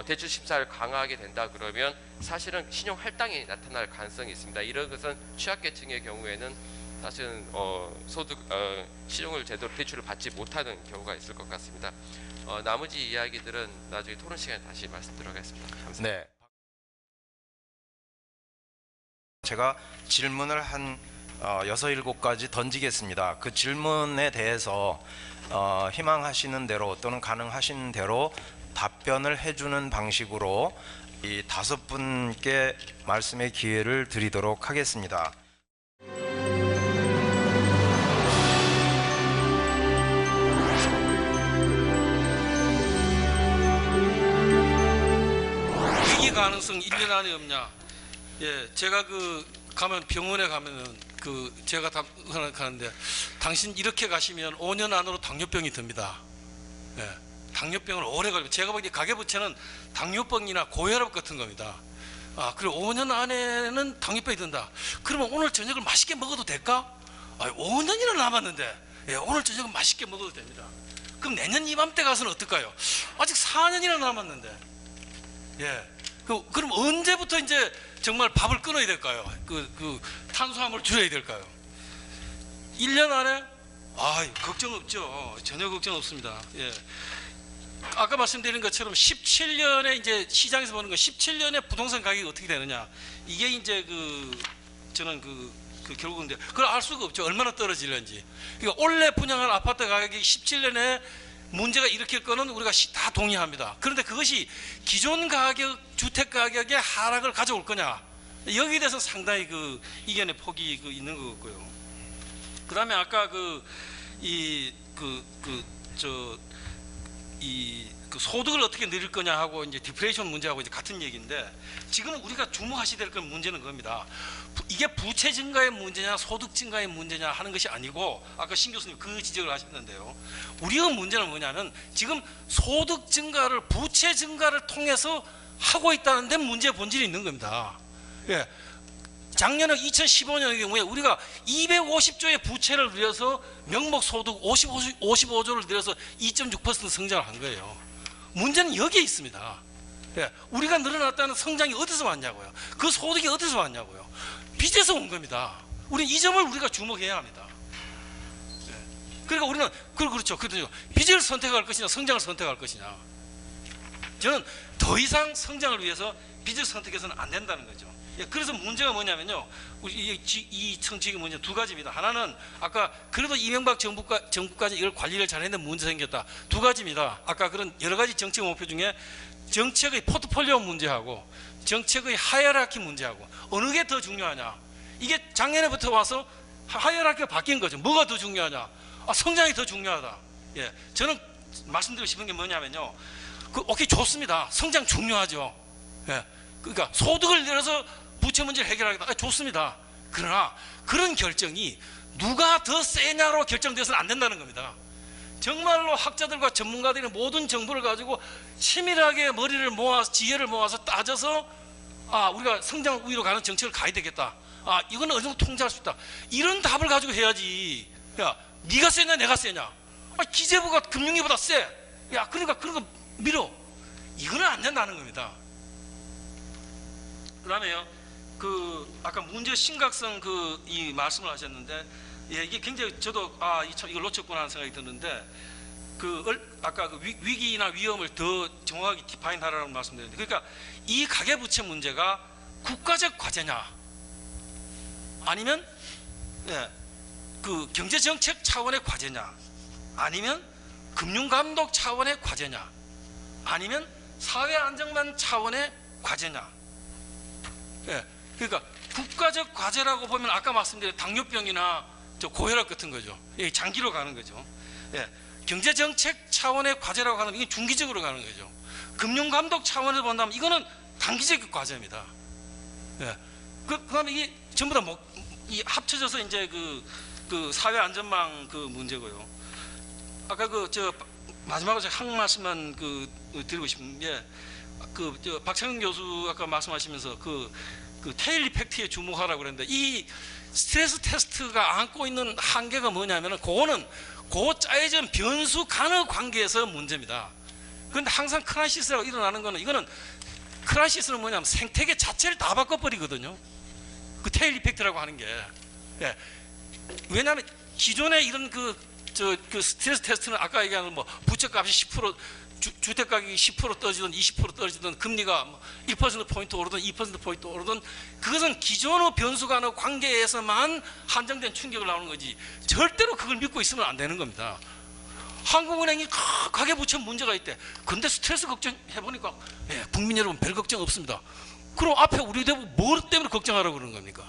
대출 심사를 강화하게 된다 그러면 사실은 신용 할당이 나타날 가능성이 있습니다. 이런 것은 취약계층의 경우에는 사실은 신용을 제대로 대출을 받지 못하는 경우가 있을 것 같습니다. 나머지 이야기들은 나중에 토론 시간에 다시 말씀드리겠습니다. 감사합니다. 네. 제가 질문을 한 6, 7가지 던지겠습니다. 그 질문에 대해서 희망하시는 대로 또는 가능하신 대로 답변을 해주는 방식으로 이 5분께 말씀의 기회를 드리도록 하겠습니다. 위기 가능성 1년 안에 없냐? 예, 제가 가면 병원에 가면은 제가 가는데 당신 이렇게 가시면 5년 안으로 당뇨병이 듭니다. 예, 당뇨병을 오래 걸리면 제가 보기에 가계부채는 당뇨병이나 고혈압 같은 겁니다. 그리고 5년 안에는 당뇨병이 든다. 그러면 오늘 저녁을 맛있게 먹어도 될까? 5년이나 남았는데 예, 오늘 저녁은 맛있게 먹어도 됩니다. 그럼 내년 이맘때 가서는 어떨까요? 아직 4년이나 남았는데. 예. 그럼 언제부터 이제 정말 밥을 끊어야 될까요? 탄수화물 줄여야 될까요? 1년 안에? 걱정 없죠. 전혀 걱정 없습니다. 예. 아까 말씀드린 것처럼 17년에 이제 시장에서 보는 거 17년에 부동산 가격이 어떻게 되느냐. 이게 이제 저는 결국은 그걸 알 수가 없죠. 얼마나 떨어질는지. 그러니까 올해 분양한 아파트 가격이 17년에 문제가 일으킬 거는 우리가 다 동의합니다. 그런데 그것이 기존 가격, 주택 가격의 하락을 가져올 거냐, 여기에 대해서 상당히 이견의 폭이 있는 것 같고요. 그 다음에 아까 소득을 어떻게 늘릴 거냐 하고 이제 디플레이션 문제하고 이제 같은 얘기인데, 지금 우리가 주목하셔야 될 건 문제는 그겁니다. 이게 부채 증가의 문제냐 소득 증가의 문제냐 하는 것이 아니고, 아까 신 교수님 그 지적을 하셨는데요. 우리의 문제는 뭐냐면 지금 소득 증가를 부채 증가를 통해서 하고 있다는 데 문제의 본질이 있는 겁니다. 예. 작년에 2015년의 경우에 우리가 250조의 부채를 늘려서 명목 소득 55조를 늘려서 2.6% 성장을 한 거예요. 문제는 여기에 있습니다. 예, 우리가 늘어났다는 성장이 어디서 왔냐고요. 그 소득이 어디서 왔냐고요. 빚에서 온 겁니다. 우리는 이 점을 우리가 주목해야 합니다. 예, 그러니까 우리는 그렇죠. 빚을 선택할 것이냐 성장을 선택할 것이냐. 저는 더 이상 성장을 위해서 빚을 선택해서는 안 된다는 거죠. 예, 그래서 문제가 뭐냐면요, 우리 이 정책의 문제 두 가지입니다. 하나는 아까 그래도 이명박 정부까지 이걸 관리를 잘했는데 문제 생겼다. 두 가지입니다. 아까 그런 여러 가지 정책 목표 중에 정책의 포트폴리오 문제하고 정책의 하이어라키 문제하고 어느 게 더 중요하냐. 이게 작년에부터 와서 하이어라키가 바뀐 거죠. 뭐가 더 중요하냐. 성장이 더 중요하다. 예, 저는 말씀드리고 싶은 게 뭐냐면요, 오케이 좋습니다. 성장 중요하죠. 예, 그러니까 소득을 늘려서 부채 문제를 해결하겠다. 좋습니다. 그러나 그런 결정이 누가 더 세냐로 결정돼서는 안 된다는 겁니다. 정말로 학자들과 전문가들이 모든 정보를 가지고 치밀하게 머리를 모아서 지혜를 모아서 따져서 우리가 성장 우위로 가는 정책을 가야 되겠다. 이거는 어느 정도 통제할 수 있다. 이런 답을 가지고 해야지. 야, 네가 세냐 내가 세냐. 기재부가 금융위보다 세. 야, 그러니까 그런 거 밀어. 이거는 안 된다는 겁니다. 그다음에요, 아까 문제 심각성 이 말씀을 하셨는데, 예, 이게 굉장히 저도 이걸 놓쳤구나 하는 생각이 드는데, 아까 위기나 위험을 더 정확하게 디파인하라고 말씀드렸는데, 그러니까 이 가계부채 문제가 국가적 과제냐, 아니면 경제정책 차원의 과제냐, 아니면 금융감독 차원의 과제냐, 아니면 사회 안정만 차원의 과제냐? 예, 그러니까 국가적 과제라고 보면 아까 말씀드린 당뇨병이나 저 고혈압 같은 거죠. 예, 장기로 가는 거죠. 예, 경제 정책 차원의 과제라고 하는 게 이게 중기적으로 가는 거죠. 금융 감독 차원에서 본다면 이거는 단기적 과제입니다. 예, 그다음에 이게 전부 다 이 합쳐져서 이제 그 사회 안전망 그 문제고요. 아까 저 마지막으로 제가 한 말씀만 드리고 싶은 게 저 박창근 교수 아까 말씀하시면서 그 테일 이펙트에 주목하라고 그랬는데 이 스트레스 테스트가 안고 있는 한계가 뭐냐면은 그거는 그 짜여진 변수 간의 관계에서 문제입니다. 그런데 항상 크라이시스라고 일어나는 거는 이거는 크라이시스는 뭐냐면 생태계 자체를 다 바꿔버리거든요. 그 테일 이펙트라고 하는 게. 예. 왜냐하면 기존에 이런 그 스트레스 테스트는 아까 얘기하는 뭐 부채값이 10% 주택 가격이 10% 떨어지든 20% 떨어지든 금리가 1%포인트 오르든 2%포인트 오르든 그것은 기존의 변수 간의 관계에서만 한정된 충격을 나오는 거지 절대로 그걸 믿고 있으면 안 되는 겁니다. 한국은행이 가계부채 문제가 있대. 근데 스트레스 걱정해보니까 예, 국민 여러분 별 걱정 없습니다. 그럼 앞에 우리 대부 뭐 때문에 걱정하라고 그러는 겁니까?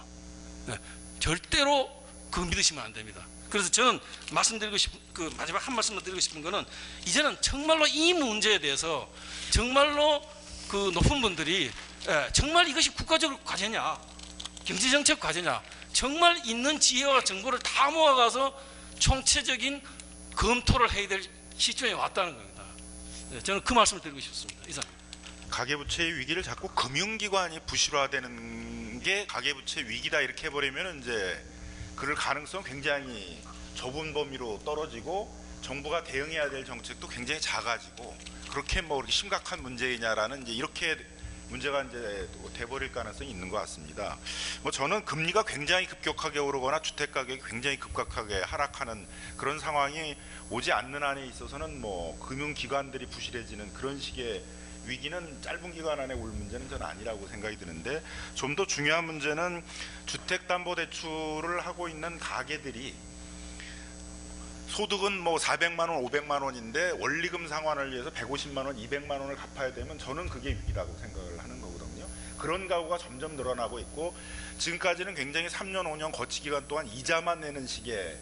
예, 절대로 그거 믿으시면 안 됩니다. 그래서 저는 말씀드리고 싶은 마지막 한 말씀만 드리고 싶은 거는 이제는 정말로 이 문제에 대해서 정말로 그 높은 분들이 정말 이것이 국가적 과제냐 경제정책 과제냐 정말 있는 지혜와 정보를 다 모아가서 총체적인 검토를 해야 될 시점에 왔다는 겁니다. 저는 그 말씀을 드리고 싶습니다. 이상. 가계부채의 위기를 자꾸 금융기관이 부실화되는 게 가계부채 위기다 이렇게 해버리면 이제 그럴 가능성 굉장히 좁은 범위로 떨어지고 정부가 대응해야 될 정책도 굉장히 작아지고 그렇게 뭐 그렇게 심각한 문제이냐라는 이제 이렇게 문제가 이제 돼버릴 가능성이 있는 것 같습니다. 뭐 저는 금리가 굉장히 급격하게 오르거나 주택 가격이 굉장히 급격하게 하락하는 그런 상황이 오지 않는 한에 있어서는 뭐 금융기관들이 부실해지는 그런 식의 위기는 짧은 기간 안에 올 문제는 저는 아니라고 생각이 드는데 좀 더 중요한 문제는 주택담보대출을 하고 있는 가게들이 소득은 뭐 400만 원, 500만 원인데 원리금 상환을 위해서 150만 원, 200만 원을 갚아야 되면 저는 그게 위기라고 생각을 하는 거거든요. 그런 가구가 점점 늘어나고 있고 지금까지는 굉장히 3년, 5년 거치 기간 동안 이자만 내는 식의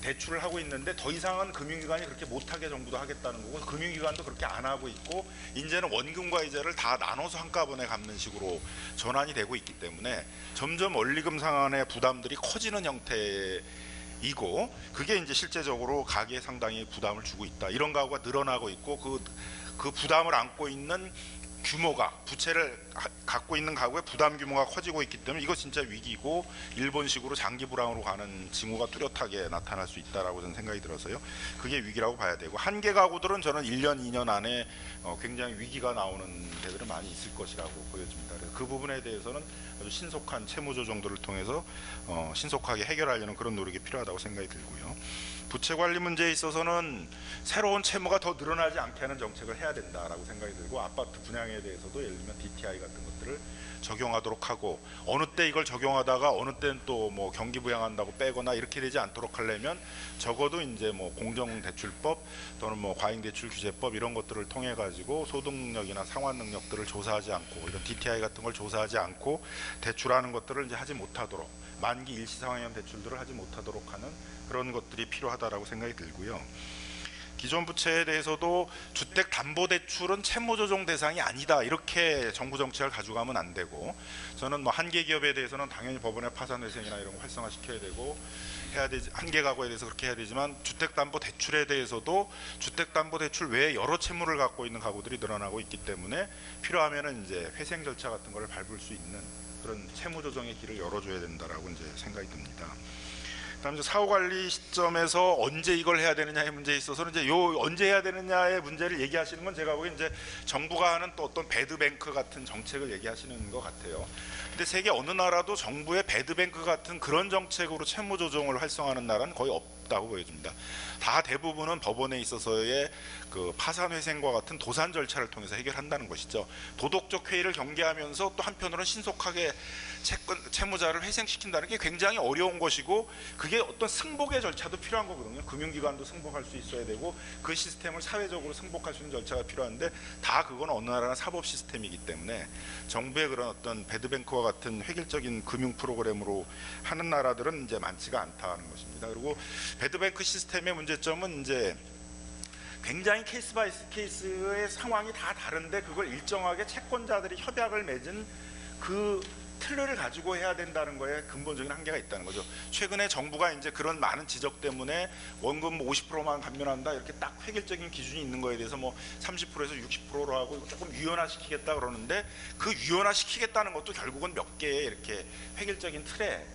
대출을 하고 있는데 더 이상은 금융기관이 그렇게 못하게 정부도 하겠다는 거고 금융기관도 그렇게 안 하고 있고 이제는 원금과 이자를 다 나눠서 한꺼번에 갚는 식으로 전환이 되고 있기 때문에 점점 원리금 상환의 부담들이 커지는 형태이고 그게 이제 실제적으로 가계에 상당히 부담을 주고 있다. 이런 가구가 늘어나고 있고 그 부담을 안고 있는 규모가 부채를 갖고 있는 가구의 부담 규모가 커지고 있기 때문에 이거 진짜 위기고 일본식으로 장기 불황으로 가는 징후가 뚜렷하게 나타날 수 있다라고 저는 생각이 들어서요. 그게 위기라고 봐야 되고 한계 가구들은 저는 1년, 2년 안에 굉장히 위기가 나오는 데들은 많이 있을 것이라고 보여집니다. 그래서 그 부분에 대해서는 아주 신속한 채무 조정들을 통해서 신속하게 해결하려는 그런 노력이 필요하다고 생각이 들고요. 부채 관리 문제에 있어서는 새로운 채무가 더 늘어나지 않게 하는 정책을 해야 된다라고 생각이 들고 아파트 분양에 대해서도 예를 들면 DTI 같은 것들을 적용하도록 하고 어느 때 이걸 적용하다가 어느 때는 또 뭐 경기 부양한다고 빼거나 이렇게 되지 않도록 하려면 적어도 이제 뭐 공정대출법 또는 뭐 과잉대출 규제법 이런 것들을 통해 가지고 소득 능력이나 상환 능력들을 조사하지 않고 이런 DTI 같은 걸 조사하지 않고 대출하는 것들을 이제 하지 못하도록 만기 일시상환형 대출들을 하지 못하도록 하는 그런 것들이 필요하다라고 생각이 들고요. 기존 부채에 대해서도 주택담보대출은 채무조정 대상이 아니다 이렇게 정부 정책을 가져가면 안 되고 저는 뭐 한계 기업에 대해서는 당연히 법원의 파산회생이나 이런 거 활성화시켜야 되고 해야 되지 한계 가구에 대해서 그렇게 해야 되지만 주택담보대출에 대해서도 주택담보대출 외에 여러 채무를 갖고 있는 가구들이 늘어나고 있기 때문에 필요하면은 이제 회생 절차 같은 거를 밟을 수 있는 그런 채무조정의 길을 열어줘야 된다라고 이제 생각이 듭니다. 그다음에 사후 관리 시점에서 언제 이걸 해야 되느냐의 문제에 있어서는 이제 요 언제 해야 되느냐의 문제를 얘기하시는 건 제가 보기엔 이제 정부가 하는 또 어떤 배드뱅크 같은 정책을 얘기하시는 것 같아요. 근데 세계 어느 나라도 정부의 배드뱅크 같은 그런 정책으로 채무 조정을 활성화하는 나라는 거의 없다고 보여집니다. 다 대부분은 법원에 있어서의 그 파산 회생과 같은 도산 절차를 통해서 해결한다는 것이죠. 도덕적 회의를 경계하면서 또 한편으로는 신속하게 채무자를 회생시킨다는 게 굉장히 어려운 것이고, 그게 어떤 승복의 절차도 필요한 거거든요. 금융기관도 승복할 수 있어야 되고 그 시스템을 사회적으로 승복할 수 있는 절차가 필요한데, 다 그건 어느 나라나 사법 시스템이기 때문에 정부의 그런 어떤 배드뱅크와 같은 획일적인 금융 프로그램으로 하는 나라들은 이제 많지가 않다는 것입니다. 그리고 배드뱅크 시스템의 문제점은 이제 굉장히 케이스 바이 케이스의 상황이 다 다른데 그걸 일정하게 채권자들이 협약을 맺은 그 틀을 가지고 해야 된다는 거에 근본적인 한계가 있다는 거죠. 최근에 정부가 이제 그런 많은 지적 때문에 원금 50%만 감면한다 이렇게 딱 획일적인 기준이 있는 거에 대해서 뭐 30%에서 60%로 하고 조금 유연화시키겠다 그러는데, 그 유연화시키겠다는 것도 결국은 몇 개의 이렇게 획일적인 틀에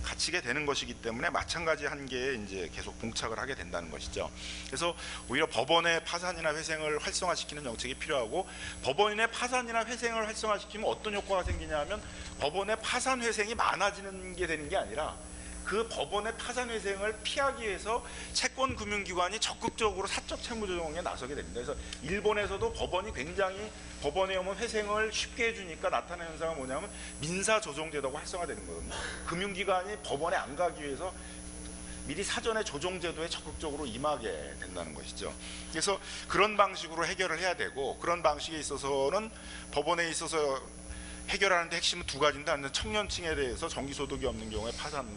갇히게 되는 것이기 때문에 마찬가지 한계에 이제 계속 봉착을 하게 된다는 것이죠. 그래서 오히려 법원의 파산이나 회생을 활성화시키는 정책이 필요하고, 법원의 파산이나 회생을 활성화시키면 어떤 효과가 생기냐면 법원의 파산 회생이 많아지는 게 되는 게 아니라 그 법원의 파산 회생을 피하기 위해서 채권 금융기관이 적극적으로 사적 채무 조정에 나서게 됩니다. 그래서 일본에서도 법원이 굉장히 법원에 오면 회생을 쉽게 해주니까 나타나는 현상은 뭐냐면 민사 조정제도가 활성화되는 거거든요. 금융기관이 법원에 안 가기 위해서 미리 사전에 조정제도에 적극적으로 임하게 된다는 것이죠. 그래서 그런 방식으로 해결을 해야 되고, 그런 방식에 있어서는 법원에 있어서 해결하는데 핵심은 두 가지인데, 하나는 청년층에 대해서 정기소득이 없는 경우에 파산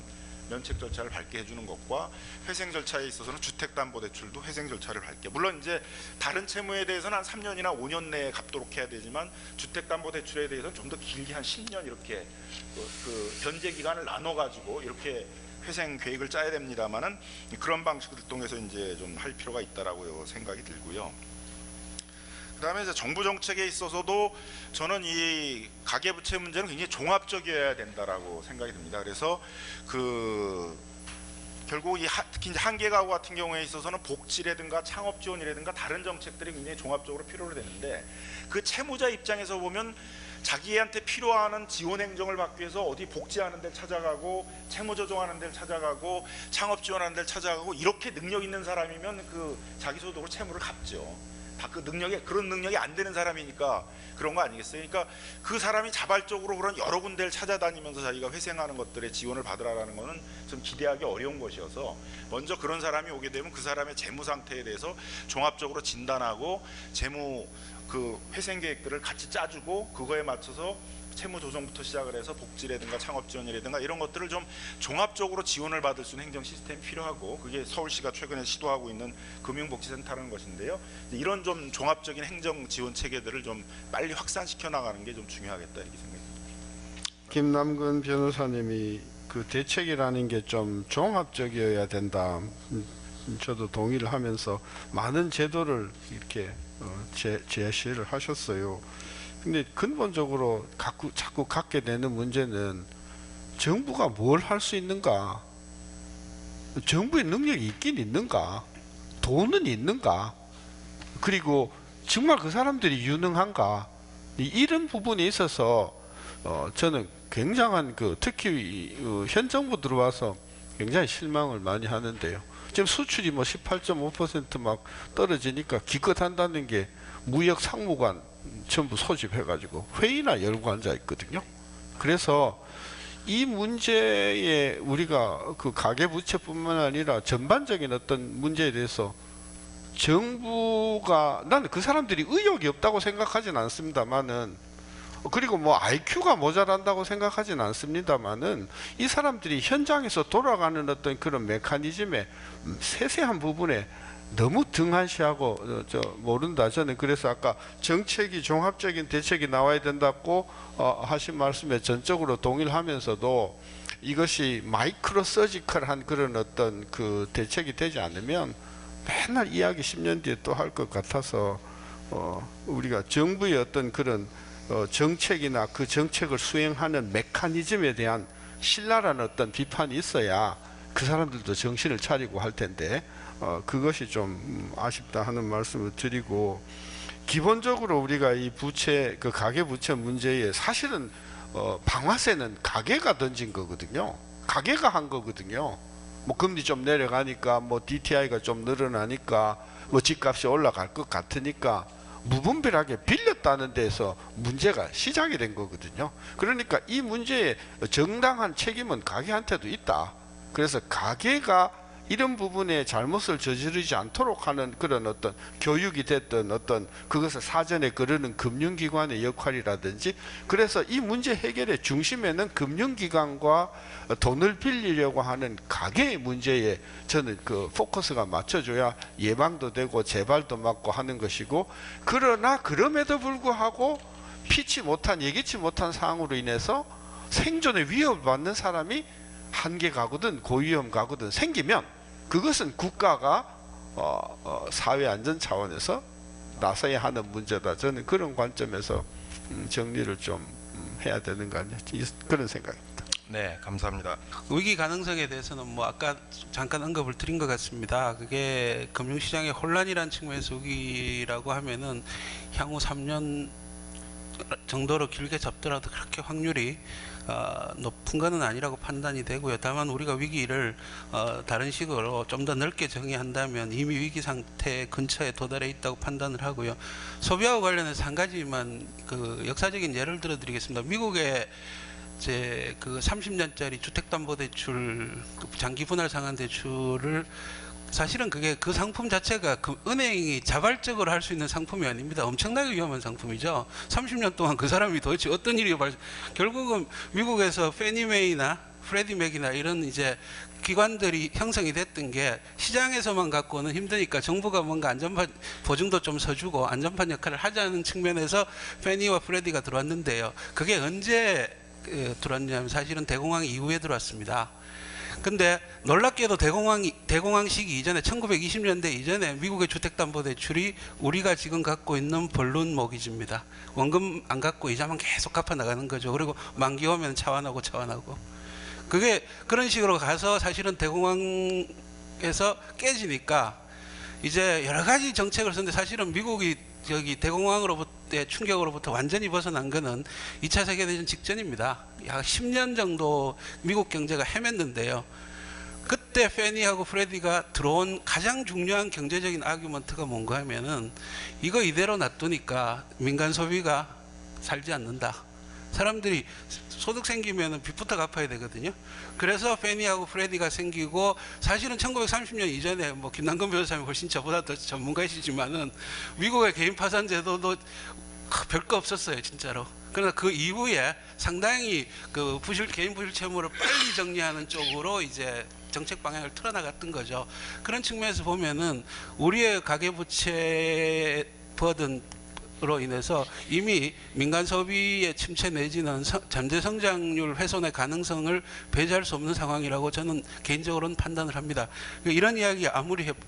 면책 절차를 밟게 해주는 것과, 회생 절차에 있어서는 주택담보대출도 회생 절차를 밟게. 물론 이제 다른 채무에 대해서는 한 3년이나 5년 내에 갚도록 해야 되지만 주택담보대출에 대해서는 좀 더 길게 한 10년 이렇게 그 변제 기간을 나눠 가지고 이렇게 회생 계획을 짜야 됩니다만은, 그런 방식을 통해서 이제 좀 할 필요가 있다라고 생각이 들고요. 그다음에 이제 정부 정책에 있어서도 저는 이 가계부채 문제는 굉장히 종합적이어야 된다라고 생각이 듭니다. 그래서 그 결국 특히 이제 한계 가구 같은 경우에 있어서는 복지라든가 창업 지원이라든가 다른 정책들이 굉장히 종합적으로 필요로 되는데, 그 채무자 입장에서 보면 자기한테 필요한 지원 행정을 받기 위해서 어디 복지하는 데를 찾아가고 채무 조정하는 데를 찾아가고 창업 지원하는 데를 찾아가고, 이렇게 능력 있는 사람이면 그 자기 소득으로 채무를 갚죠. 다 그 그런 능력이 안 되는 사람이니까 그런 거 아니겠어요? 그러니까 그 사람이 자발적으로 그런 여러 군데를 찾아다니면서 자기가 회생하는 것들의 지원을 받으라는 거는 좀 기대하기 어려운 것이어서, 먼저 그런 사람이 오게 되면 그 사람의 재무 상태에 대해서 종합적으로 진단하고 재무 그 회생 계획들을 같이 짜주고, 그거에 맞춰서 채무 조정부터 시작을 해서 복지라든가 창업 지원이라든가 이런 것들을 좀 종합적으로 지원을 받을 수 있는 행정 시스템이 필요하고, 그게 서울시가 최근에 시도하고 있는 금융복지센터라는 것인데요. 이런 좀 종합적인 행정 지원 체계들을 좀 빨리 확산시켜 나가는 게 좀 중요하겠다 이렇게 생각합니다. 김남근 변호사님이 그 대책이라는 게 좀 종합적이어야 된다. 저도 동의를 하면서 많은 제도를 이렇게 제시를 하셨어요. 근데 근본적으로 자꾸 갖게 되는 문제는 정부가 뭘 할 수 있는가, 정부의 능력이 있긴 있는가, 돈은 있는가, 그리고 정말 그 사람들이 유능한가, 이런 부분에 있어서 저는 굉장한 특히 현 정부 들어와서 굉장히 실망을 많이 하는데요. 지금 수출이 뭐 18.5% 막 떨어지니까 기껏한다는 게 무역 상무관 전부 소집해가지고 회의나 열고 앉아 있거든요. 그래서 이 문제에 우리가 그 가계부채뿐만 아니라 전반적인 어떤 문제에 대해서 정부가, 나는 그 사람들이 의욕이 없다고 생각하진 않습니다만은, 그리고 뭐 IQ가 모자란다고 생각하진 않습니다만은, 이 사람들이 현장에서 돌아가는 어떤 그런 메커니즘의 세세한 부분에 너무 등한시하고 모른다. 저는 그래서 아까 정책이 종합적인 대책이 나와야 된다고 하신 말씀에 전적으로 동의를 하면서도, 이것이 마이크로 서지컬한 그런 어떤 그 대책이 되지 않으면 맨날 이야기 10년 뒤에 또 할 것 같아서, 우리가 정부의 어떤 그런 정책이나 그 정책을 수행하는 메커니즘에 대한 신랄한 어떤 비판이 있어야 그 사람들도 정신을 차리고 할 텐데, 그것이 좀 아쉽다 하는 말씀을 드리고, 기본적으로 우리가 이 부채, 그 가계부채 문제에 사실은 방화세는 가계가 던진 거거든요. 가계가 한 거거든요. 뭐 금리 좀 내려가니까 뭐 DTI가 좀 늘어나니까 뭐 집값이 올라갈 것 같으니까 무분별하게 빌렸다는 데서 문제가 시작이 된 거거든요. 그러니까 이 문제에 정당한 책임은 가계한테도 있다. 그래서 가계가 이런 부분에 잘못을 저지르지 않도록 하는 그런 어떤 교육이 됐던 어떤 그것을 사전에 거르는 금융기관의 역할이라든지, 그래서 이 문제 해결의 중심에는 금융기관과 돈을 빌리려고 하는 가계의 문제에 저는 그 포커스가 맞춰줘야 예방도 되고 재발도 막고 하는 것이고, 그러나 그럼에도 불구하고 피치 못한 예기치 못한 사항으로 인해서 생존의 위협을 받는 사람이 한계 가구든 고위험 가구든 생기면 그것은 국가가 사회 안전 차원에서 나서야 하는 문제다. 저는 그런 관점에서 정리를 좀 해야 되는 거 아니야, 그런 생각입니다. 네, 감사합니다. 위기 가능성에 대해서는 뭐 아까 잠깐 언급을 드린 것 같습니다. 그게 금융시장의 혼란이라는 측면에서 위기라고 하면은 향후 3년 정도로 길게 잡더라도 그렇게 확률이 높은 것은 아니라고 판단이 되고요. 다만 우리가 위기를 다른 식으로 좀 더 넓게 정의한다면 이미 위기 상태 근처에 도달해 있다고 판단을 하고요. 소비하고 관련해서 한 가지만 그 역사적인 예를 들어드리겠습니다. 미국의 제 그 30년짜리 주택담보대출 장기 분할 상환 대출을 사실은 그게 그 상품 자체가 그 은행이 자발적으로 할 수 있는 상품이 아닙니다. 엄청나게 위험한 상품이죠. 30년 동안 그 사람이 도대체 어떤 일이 결국은 미국에서 페니메이나 프레디맥이나 이런 이제 기관들이 형성이 됐던 게 시장에서만 갖고는 힘드니까 정부가 뭔가 안전판 보증도 좀 서주고 안전판 역할을 하자는 측면에서 페니와 프레디가 들어왔는데요. 그게 언제 들어왔냐면 사실은 대공황 이후에 들어왔습니다. 근데 놀랍게도 대공황 시기 이전에 1920년대 이전에 미국의 주택담보대출이 우리가 지금 갖고 있는 벌룬 모기지입니다. 원금 안 갚고 이자만 계속 갚아 나가는 거죠. 그리고 만기 오면 차환하고. 그게 그런 식으로 가서 사실은 대공황에서 깨지니까 이제 여러 가지 정책을 썼는데 사실은 미국이 저기 대공황으로부터의 충격으로부터 완전히 벗어난 거는 2차 세계대전 직전입니다. 약 10년 정도 미국 경제가 헤맸는데요. 그때 페니하고 프레디가 들어온 가장 중요한 경제적인 아규먼트가 뭔가 하면은 이거 이대로 놔두니까 민간 소비가 살지 않는다. 사람들이 소득 생기면 빚부터 갚아야 되거든요. 그래서 페니하고 프레디가 생기고, 사실은 1930년 이전에 뭐 김남근 변호사님이 훨씬 저보다 더 전문가이시지만은 미국의 개인 파산 제도도 별거 없었어요, 진짜로. 그러나 그 이후에 상당히 그 개인 부실 채무를 빨리 정리하는 쪽으로 이제 정책 방향을 틀어나갔던 거죠. 그런 측면에서 보면은 우리의 가계부채 버든으로 인해서 이미 민간 소비의 침체 내지는 잠재 성장률 훼손의 가능성을 배제할 수 없는 상황이라고 저는 개인적으로는 판단을 합니다. 이런 이야기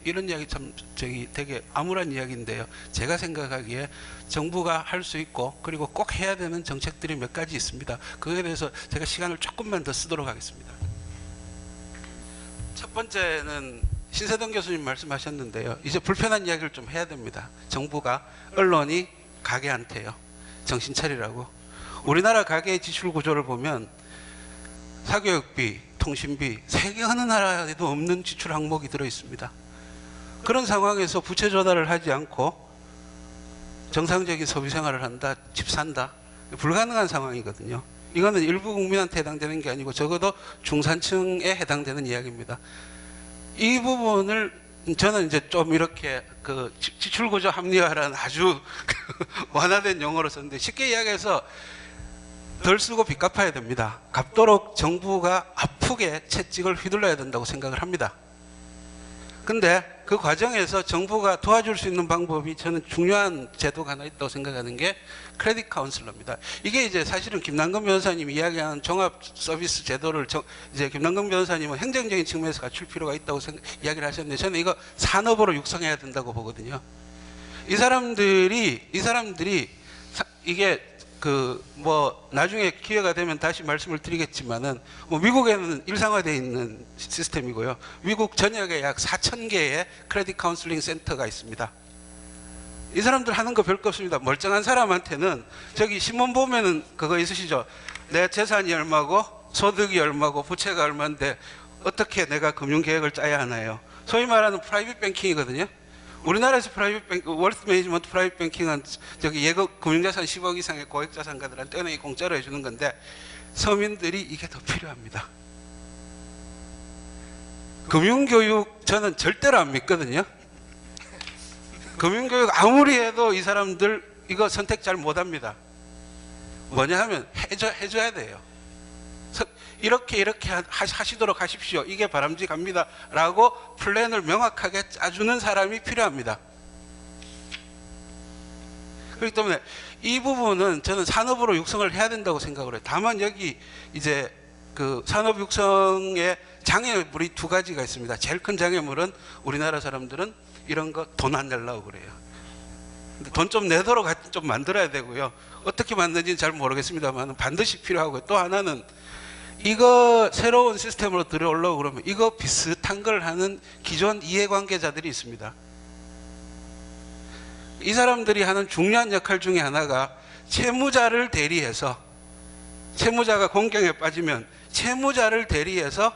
이런 이야기 참 되게 암울한 이야기인데요. 제가 생각하기에 정부가 할 수 있고 그리고 꼭 해야 되는 정책들이 몇 가지 있습니다. 그거에 대해서 제가 시간을 조금만 더 쓰도록 하겠습니다. 첫 번째는 신세동 교수님 말씀하셨는데요. 이제 불편한 이야기를 좀 해야 됩니다. 정부가, 언론이 가계한테요. 정신 차리라고. 우리나라 가계의 지출 구조를 보면 사교육비, 통신비, 세계 어느 나라에도 없는 지출 항목이 들어 있습니다. 그런 상황에서 부채 조달을 하지 않고 정상적인 소비 생활을 한다, 집 산다, 불가능한 상황이거든요. 이거는 일부 국민한테 해당되는 게 아니고 적어도 중산층에 해당되는 이야기입니다. 이 부분을 저는 이제 좀 이렇게 그 지출구조 합리화라는 아주 완화된 용어로 썼는데, 쉽게 이야기해서 덜 쓰고 빚 갚아야 됩니다. 갚도록 정부가 아프게 채찍을 휘둘러야 된다고 생각을 합니다. 근데 그 과정에서 정부가 도와줄 수 있는 방법이 저는 중요한 제도가 하나 있다고 생각하는 게 크레딧 카운슬러입니다. 이게 이제 사실은 김남근 변호사님이 이야기하는 종합 서비스 제도를 이제 김남근 변호사님은 행정적인 측면에서 갖출 필요가 있다고 이야기를 하셨는데, 저는 이거 산업으로 육성해야 된다고 보거든요. 이 사람들이 이게 그 뭐 나중에 기회가 되면 다시 말씀을 드리겠지만은 뭐 미국에는 일상화되어 있는 시스템이고요. 미국 전역에 약 4,000개의 크레딧 카운슬링 센터가 있습니다. 이 사람들 하는 거 별거 없습니다. 멀쩡한 사람한테는 저기 신문 보면은 그거 있으시죠? 내 재산이 얼마고 소득이 얼마고 부채가 얼마인데 어떻게 내가 금융계획을 짜야 하나요? 소위 말하는 프라이빗 뱅킹이거든요. 우리나라에서 프라이빗 뱅킹, 월스 매니지먼트 프라이빗 뱅킹은 저기 예금 금융자산 10억 이상의 고액자산가들한테 은행이 공짜로 해주는 건데 서민들이 이게 더 필요합니다. 금융교육 저는 절대로 안 믿거든요. 금융교육 아무리 해도 이 사람들 이거 선택 잘 못합니다. 뭐냐 하면 해줘야 돼요. 이렇게 하시도록 하십시오. 이게 바람직합니다. 라고 플랜을 명확하게 짜주는 사람이 필요합니다. 그렇기 때문에 이 부분은 저는 산업으로 육성을 해야 된다고 생각을 해요. 다만 여기 이제 그 산업 육성의 장애물이 두 가지가 있습니다. 제일 큰 장애물은 우리나라 사람들은 이런 거 돈 안 내려고 그래요. 돈 좀 내도록 좀 만들어야 되고요. 어떻게 만드는지는 잘 모르겠습니다만 반드시 필요하고요. 또 하나는 이거 새로운 시스템으로 들어오려고 그러면 이거 비슷한 걸 하는 기존 이해관계자들이 있습니다. 이 사람들이 하는 중요한 역할 중에 하나가 채무자를 대리해서 채무자가 공경에 빠지면 채무자를 대리해서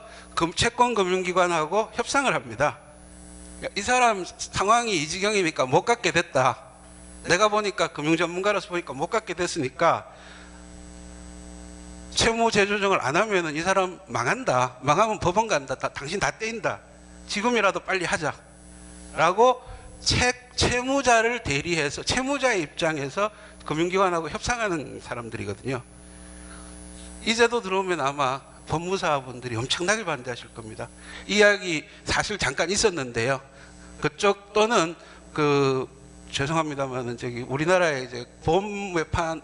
채권금융기관하고 협상을 합니다. 이 사람 상황이 이 지경이니까 못 갖게 됐다. 내가 보니까 금융전문가로서 보니까 못 갖게 됐으니까 채무 재조정을 안 하면 이 사람 망한다. 망하면 법원 간다. 당신 다 떼인다. 지금이라도 빨리 하자. 라고 채무자를 대리해서 채무자의 입장에서 금융기관하고 협상하는 사람들이거든요. 이 제도 들어오면 아마 법무사분들이 엄청나게 반대하실 겁니다. 이 이야기 사실 잠깐 있었는데요. 그쪽 또는 죄송합니다만은 저기 우리나라에 이제 보험 외판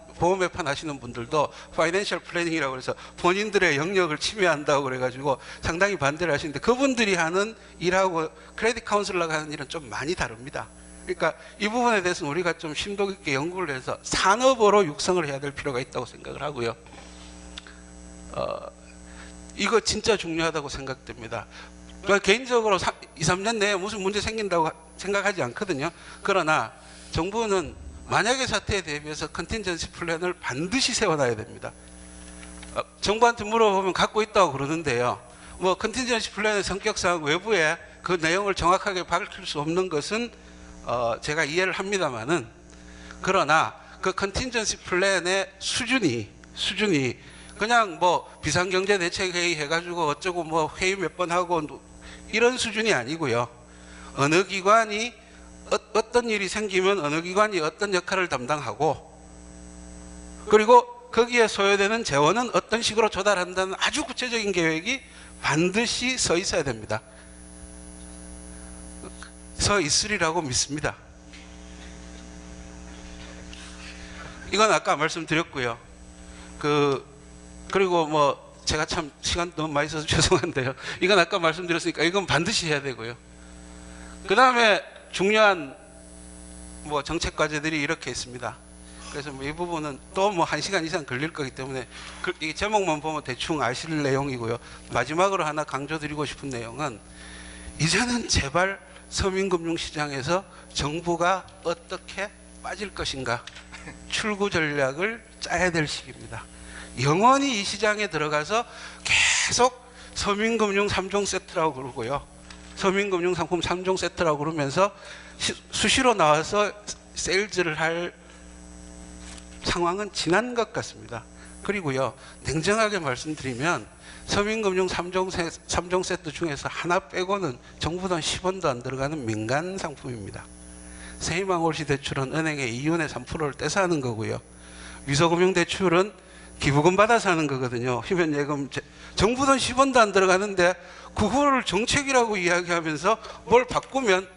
하시는 분들도 파이낸셜 플래닝이라고 해서 본인들의 영역을 침해한다고 그래가지고 상당히 반대를 하시는데 그분들이 하는 일하고 크레딧 카운슬러가 하는 일은 좀 많이 다릅니다. 그러니까 이 부분에 대해서는 우리가 좀 심도 깊게 연구를 해서 산업으로 육성을 해야 될 필요가 있다고 생각을 하고요. 이거 진짜 중요하다고 생각됩니다. 개인적으로 2, 3년 내에 무슨 문제 생긴다고 생각하지 않거든요. 그러나 정부는 만약의 사태에 대비해서 컨틴전시 플랜을 반드시 세워놔야 됩니다. 정부한테 물어보면 갖고 있다고 그러는데요. 뭐 컨틴전시 플랜의 성격상 외부에 그 내용을 정확하게 밝힐 수 없는 것은 제가 이해를 합니다만은 그러나 그 컨틴전시 플랜의 수준이 그냥 뭐 비상경제대책회의 해가지고 어쩌고 뭐 회의 몇 번 하고 이런 수준이 아니고요. 어느 기관이 어떤 일이 생기면 어느 기관이 어떤 역할을 담당하고 그리고 거기에 소요되는 재원은 어떤 식으로 조달한다는 아주 구체적인 계획이 반드시 서 있어야 됩니다. 서 있으리라고 믿습니다. 이건 아까 말씀드렸고요. 그리고 뭐 제가 참 시간 너무 많이 써서 죄송한데요. 이건 아까 말씀드렸으니까 이건 반드시 해야 되고요. 그 다음에 중요한 뭐 정책 과제들이 이렇게 있습니다. 그래서 뭐 이 부분은 또 뭐 1시간 이상 걸릴 거기 때문에 이 제목만 보면 대충 아실 내용이고요. 마지막으로 하나 강조드리고 싶은 내용은 이제는 제발 서민금융시장에서 정부가 어떻게 빠질 것인가 출구 전략을 짜야 될 시기입니다. 영원히 이 시장에 들어가서 계속 서민금융 3종 세트라고 그러고요. 서민금융 상품 3종 세트라고 그러면서 수시로 나와서 세일즈를 할 상황은 지난 것 같습니다. 그리고요, 냉정하게 말씀드리면 서민금융 3종 세트 중에서 하나 빼고는 정부 돈 10원도 안 들어가는 민간 상품입니다. 세희망홀시 대출은 은행의 이윤의 3%를 떼서 하는 거고요. 위소금융대출은 기부금 받아서 하는 거거든요. 희면예금 정부 돈 10원도 안 들어가는데 그거를 정책이라고 이야기하면서 뭘 바꾸면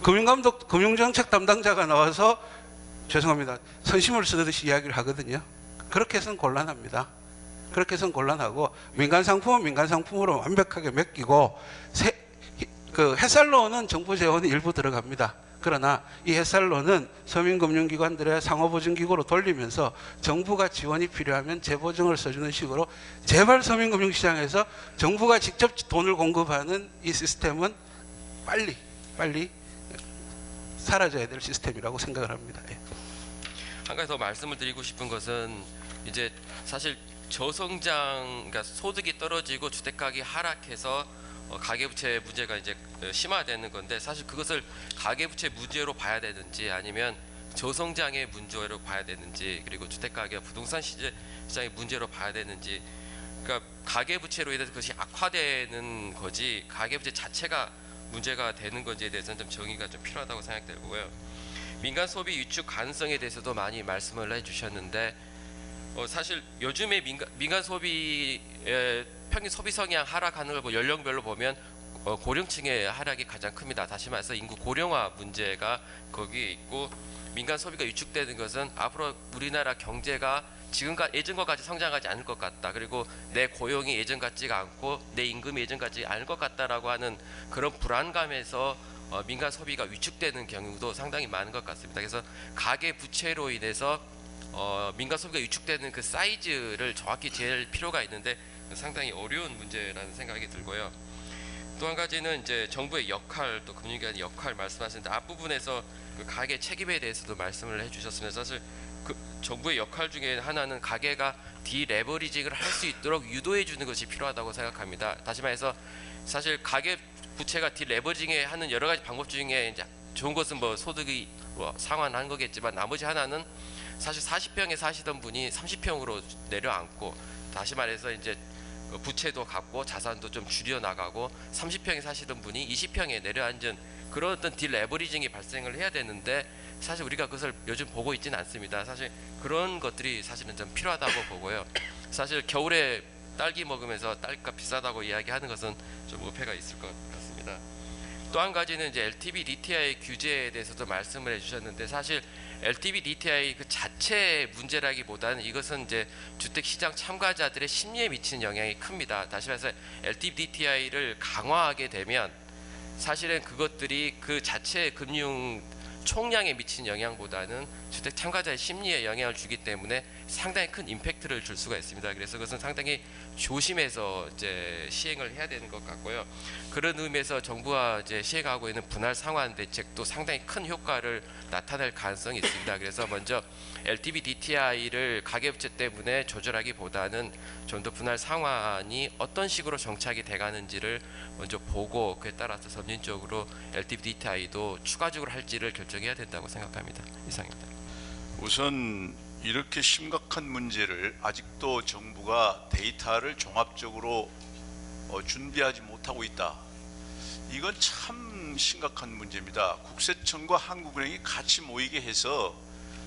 금융감독, 금융정책 담당자가 나와서 죄송합니다. 선심을 쓰듯이 이야기를 하거든요. 그렇게 해서는 곤란합니다. 그렇게 해서는 곤란하고 민간상품은 민간상품으로 완벽하게 맡기고 햇살로는 정부 재원이 일부 들어갑니다. 그러나 이 햇살로는 서민금융기관들의 상호보증기구로 돌리면서 정부가 지원이 필요하면 재보증을 써주는 식으로 제발 서민금융시장에서 정부가 직접 돈을 공급하는 이 시스템은 빨리 사라져야 될 시스템이라고 생각을 합니다. 한 가지 더 말씀을 드리고 싶은 것은 이제 사실 저성장, 그러니까 소득이 떨어지고 주택 가격이 하락해서 가계부채 문제가 이제 심화되는 건데, 사실 그것을 가계부채 문제로 봐야 되는지 아니면 저성장의 문제로 봐야 되는지, 그리고 주택 가격, 부동산 시장의 문제로 봐야 되는지, 그러니까 가계부채로 인해서 그것이 악화되는 거지 가계부채 자체가 문제가 되는 건지에 대해서는 좀 정의가 좀 필요하다고 생각되고요. 민간 소비 위축 가능성에 대해서도 많이 말씀을 해주셨는데, 사실 요즘에 민간 소비의 평균 소비 성향 하락하는 걸 연령별로 보면 고령층의 하락이 가장 큽니다. 다시 말해서 인구 고령화 문제가 거기에 있고, 민간 소비가 위축되는 것은 앞으로 우리나라 경제가 예전과 같이 성장하지 않을 것 같다. 그리고 내 고용이 예전 같지가 않고 내 임금이 예전 같지 않을 것 같다라고 하는 그런 불안감에서 민간 소비가 위축되는 경우도 상당히 많은 것 같습니다. 그래서 가계 부채로 인해서 민간 소비가 위축되는 그 사이즈를 정확히 잴 필요가 있는데 상당히 어려운 문제라는 생각이 들고요. 또 한 가지는 이제 정부의 역할, 또 금융기관의 역할 말씀하시는데, 앞부분에서 그 가계 책임에 대해서도 말씀을 해주셨습니다. 사실 그 정부의 역할 중에 하나는 가계가 디레버리징을 할 수 있도록 유도해 주는 것이 필요하다고 생각합니다. 다시 말해서 사실 가계 부채가 디레버리징에 하는 여러 가지 방법 중에 이제 좋은 것은 뭐 소득이 상환한 거겠지만, 나머지 하나는 사실 40평에 사시던 분이 30평으로 내려앉고, 다시 말해서 이제 부채도 갚고 자산도 좀 줄여 나가고 30평에 사시던 분이 20평에 내려앉은 그런 어떤 딜레버리징이 발생을 해야 되는데, 사실 우리가 그것을 요즘 보고 있지는 않습니다. 사실 그런 것들이 사실은 좀 필요하다고 보고요. 사실 겨울에 딸기 먹으면서 딸기가 비싸다고 이야기하는 것은 좀 의패가 있을 것 같습니다. 또 한 가지는 이제 LTV DTI 규제에 대해서도 말씀을 해주셨는데, 사실 LTV DTI 그 자체 문제라기보다는 이것은 이제 주택 시장 참가자들의 심리에 미치는 영향이 큽니다. 다시 말해서 LTV DTI를 강화하게 되면 사실은 그것들이 그 자체 금융 총량에 미치는 영향보다는 주택 참가자의 심리에 영향을 주기 때문에 상당히 큰 임팩트를 줄 수가 있습니다. 그래서 그것은 상당히 조심해서 이제 시행을 해야 되는 것 같고요. 그런 의미에서 정부가 이제 시행하고 있는 분할 상환 대책도 상당히 큰 효과를 나타낼 가능성이 있습니다. 그래서 먼저 LTV DTI를 가계부채 때문에 조절하기보다는 좀 더 분할 상환이 어떤 식으로 정착이 돼가는지를 먼저 보고, 그에 따라서 점진적으로 LTV DTI도 추가적으로 할지를 결정해야 된다고 생각합니다. 이상입니다. 우선 이렇게 심각한 문제를 아직도 정부가 데이터를 종합적으로 준비하지 못하고 있다. 이건 참 심각한 문제입니다. 국세청과 한국은행이 같이 모이게 해서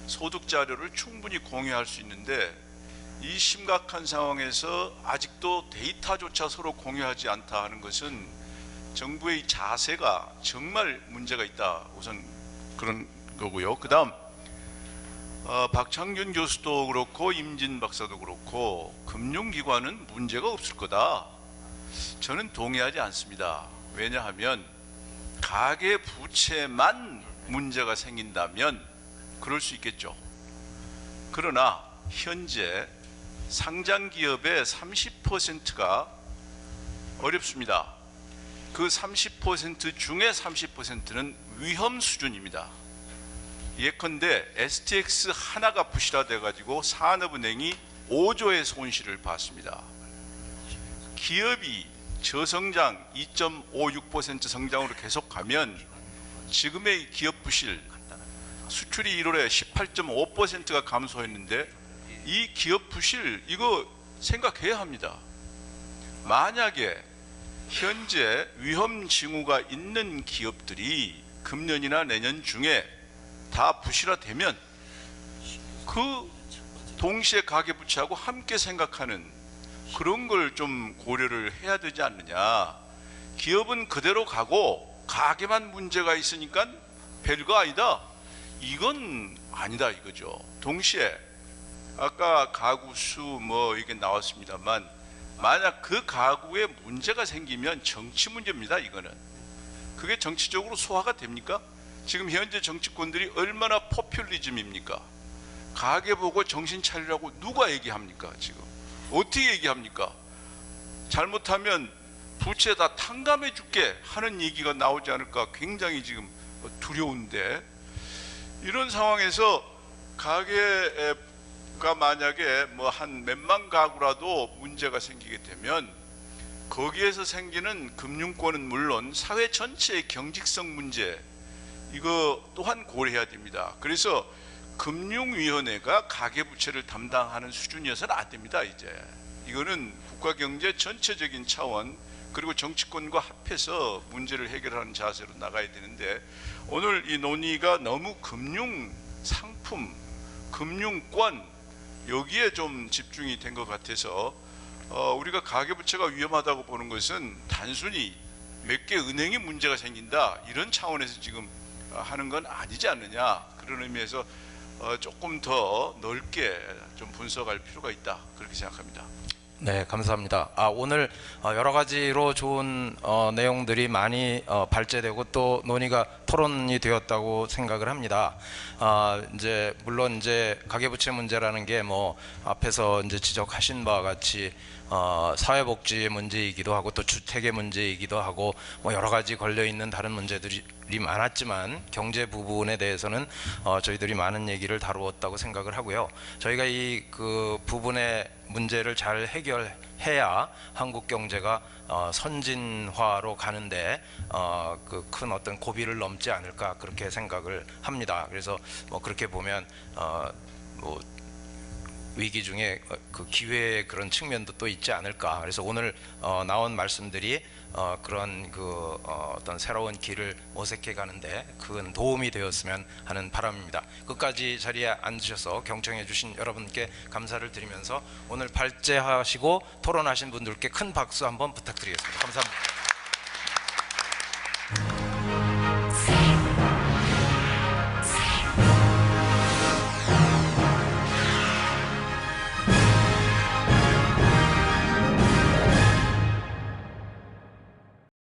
소득 자료를 충분히 공유할 수 있는데, 이 심각한 상황에서 아직도 데이터조차 서로 공유하지 않다 하는 것은 정부의 자세가 정말 문제가 있다. 우선 그런 거고요. 그 다음 박창균 교수도 그렇고 임진 박사도 그렇고 금융기관은 문제가 없을 거다. 저는 동의하지 않습니다. 왜냐하면 가계 부채만 문제가 생긴다면 그럴 수 있겠죠. 그러나 현재 상장 기업의 30%가 어렵습니다. 그 30% 중에 30%는 위험 수준입니다. 예컨대 STX 하나가 부실화돼 가지고 산업은행이 5조의 손실을 봤습니다. 기업이 저성장 2.56% 성장으로 계속가면 지금의 기업 부실, 수출이 1월에 18.5%가 감소했는데 이 기업 부실 이거 생각해야 합니다. 만약에 현재 위험 징후가 있는 기업들이 금년이나 내년 중에 다 부실화되면 그 동시에 가계부채하고 함께 생각하는 그런 걸 좀 고려를 해야 되지 않느냐. 기업은 그대로 가고 가계만 문제가 있으니까 별거 아니다. 이건 아니다 이거죠. 동시에 아까 가구 수 뭐 이게 나왔습니다만, 만약 그 가구에 문제가 생기면 정치 문제입니다. 이거는 그게 정치적으로 소화가 됩니까? 지금 현재 정치권들이 얼마나 포퓰리즘입니까? 가계 보고 정신 차리라고 누가 얘기합니까? 지금 어떻게 얘기합니까? 잘못하면 부채 다 탕감해 줄게 하는 얘기가 나오지 않을까 굉장히 지금 두려운데, 이런 상황에서 가계 가 만약에 뭐 한 몇만 가구라도 문제가 생기게 되면 거기에서 생기는 금융권은 물론 사회 전체의 경직성 문제 이거 또한 고려해야 됩니다. 그래서 금융위원회가 가계부채를 담당하는 수준이어서는 안 됩니다. 이제 이거는 국가경제 전체적인 차원 그리고 정치권과 합해서 문제를 해결하는 자세로 나가야 되는데 오늘 이 논의가 너무 금융 상품, 금융권 여기에 좀 집중이 된 것 같아서 우리가 가계부채가 위험하다고 보는 것은 단순히 몇 개 은행이 문제가 생긴다 이런 차원에서 지금 하는 건 아니지 않느냐 그런 의미에서 조금 더 넓게 좀 분석할 필요가 있다 그렇게 생각합니다. 네, 감사합니다. 오늘 여러 가지로 좋은 내용들이 많이 발제되고 또 논의가 토론이 되었다고 생각을 합니다. 이제 물론 이제 가계부채 문제라는 게 뭐 앞에서 이제 지적하신 바와 같이 사회복지의 문제이기도 하고 또 주택의 문제이기도 하고 뭐 여러 가지 걸려 있는 다른 문제들이 많았지만 경제 부분에 대해서는 저희들이 많은 얘기를 다루었다고 생각을 하고요. 저희가 이 그 부분의 문제를 잘 해결해야 한국 경제가 선진화로 가는데 그 큰 어떤 고비를 넘지 않을까 그렇게 생각을 합니다. 그래서 뭐 그렇게 보면 뭐 위기 중에 그 기회의 그런 측면도 또 있지 않을까. 그래서 오늘 나온 말씀들이 그런 그 어떤 새로운 길을 모색해 가는데 큰 도움이 되었으면 하는 바람입니다. 끝까지 자리에 앉으셔서 경청해 주신 여러분께 감사를 드리면서 오늘 발제하시고 토론하신 분들께 큰 박수 한번 부탁드리겠습니다. 감사합니다.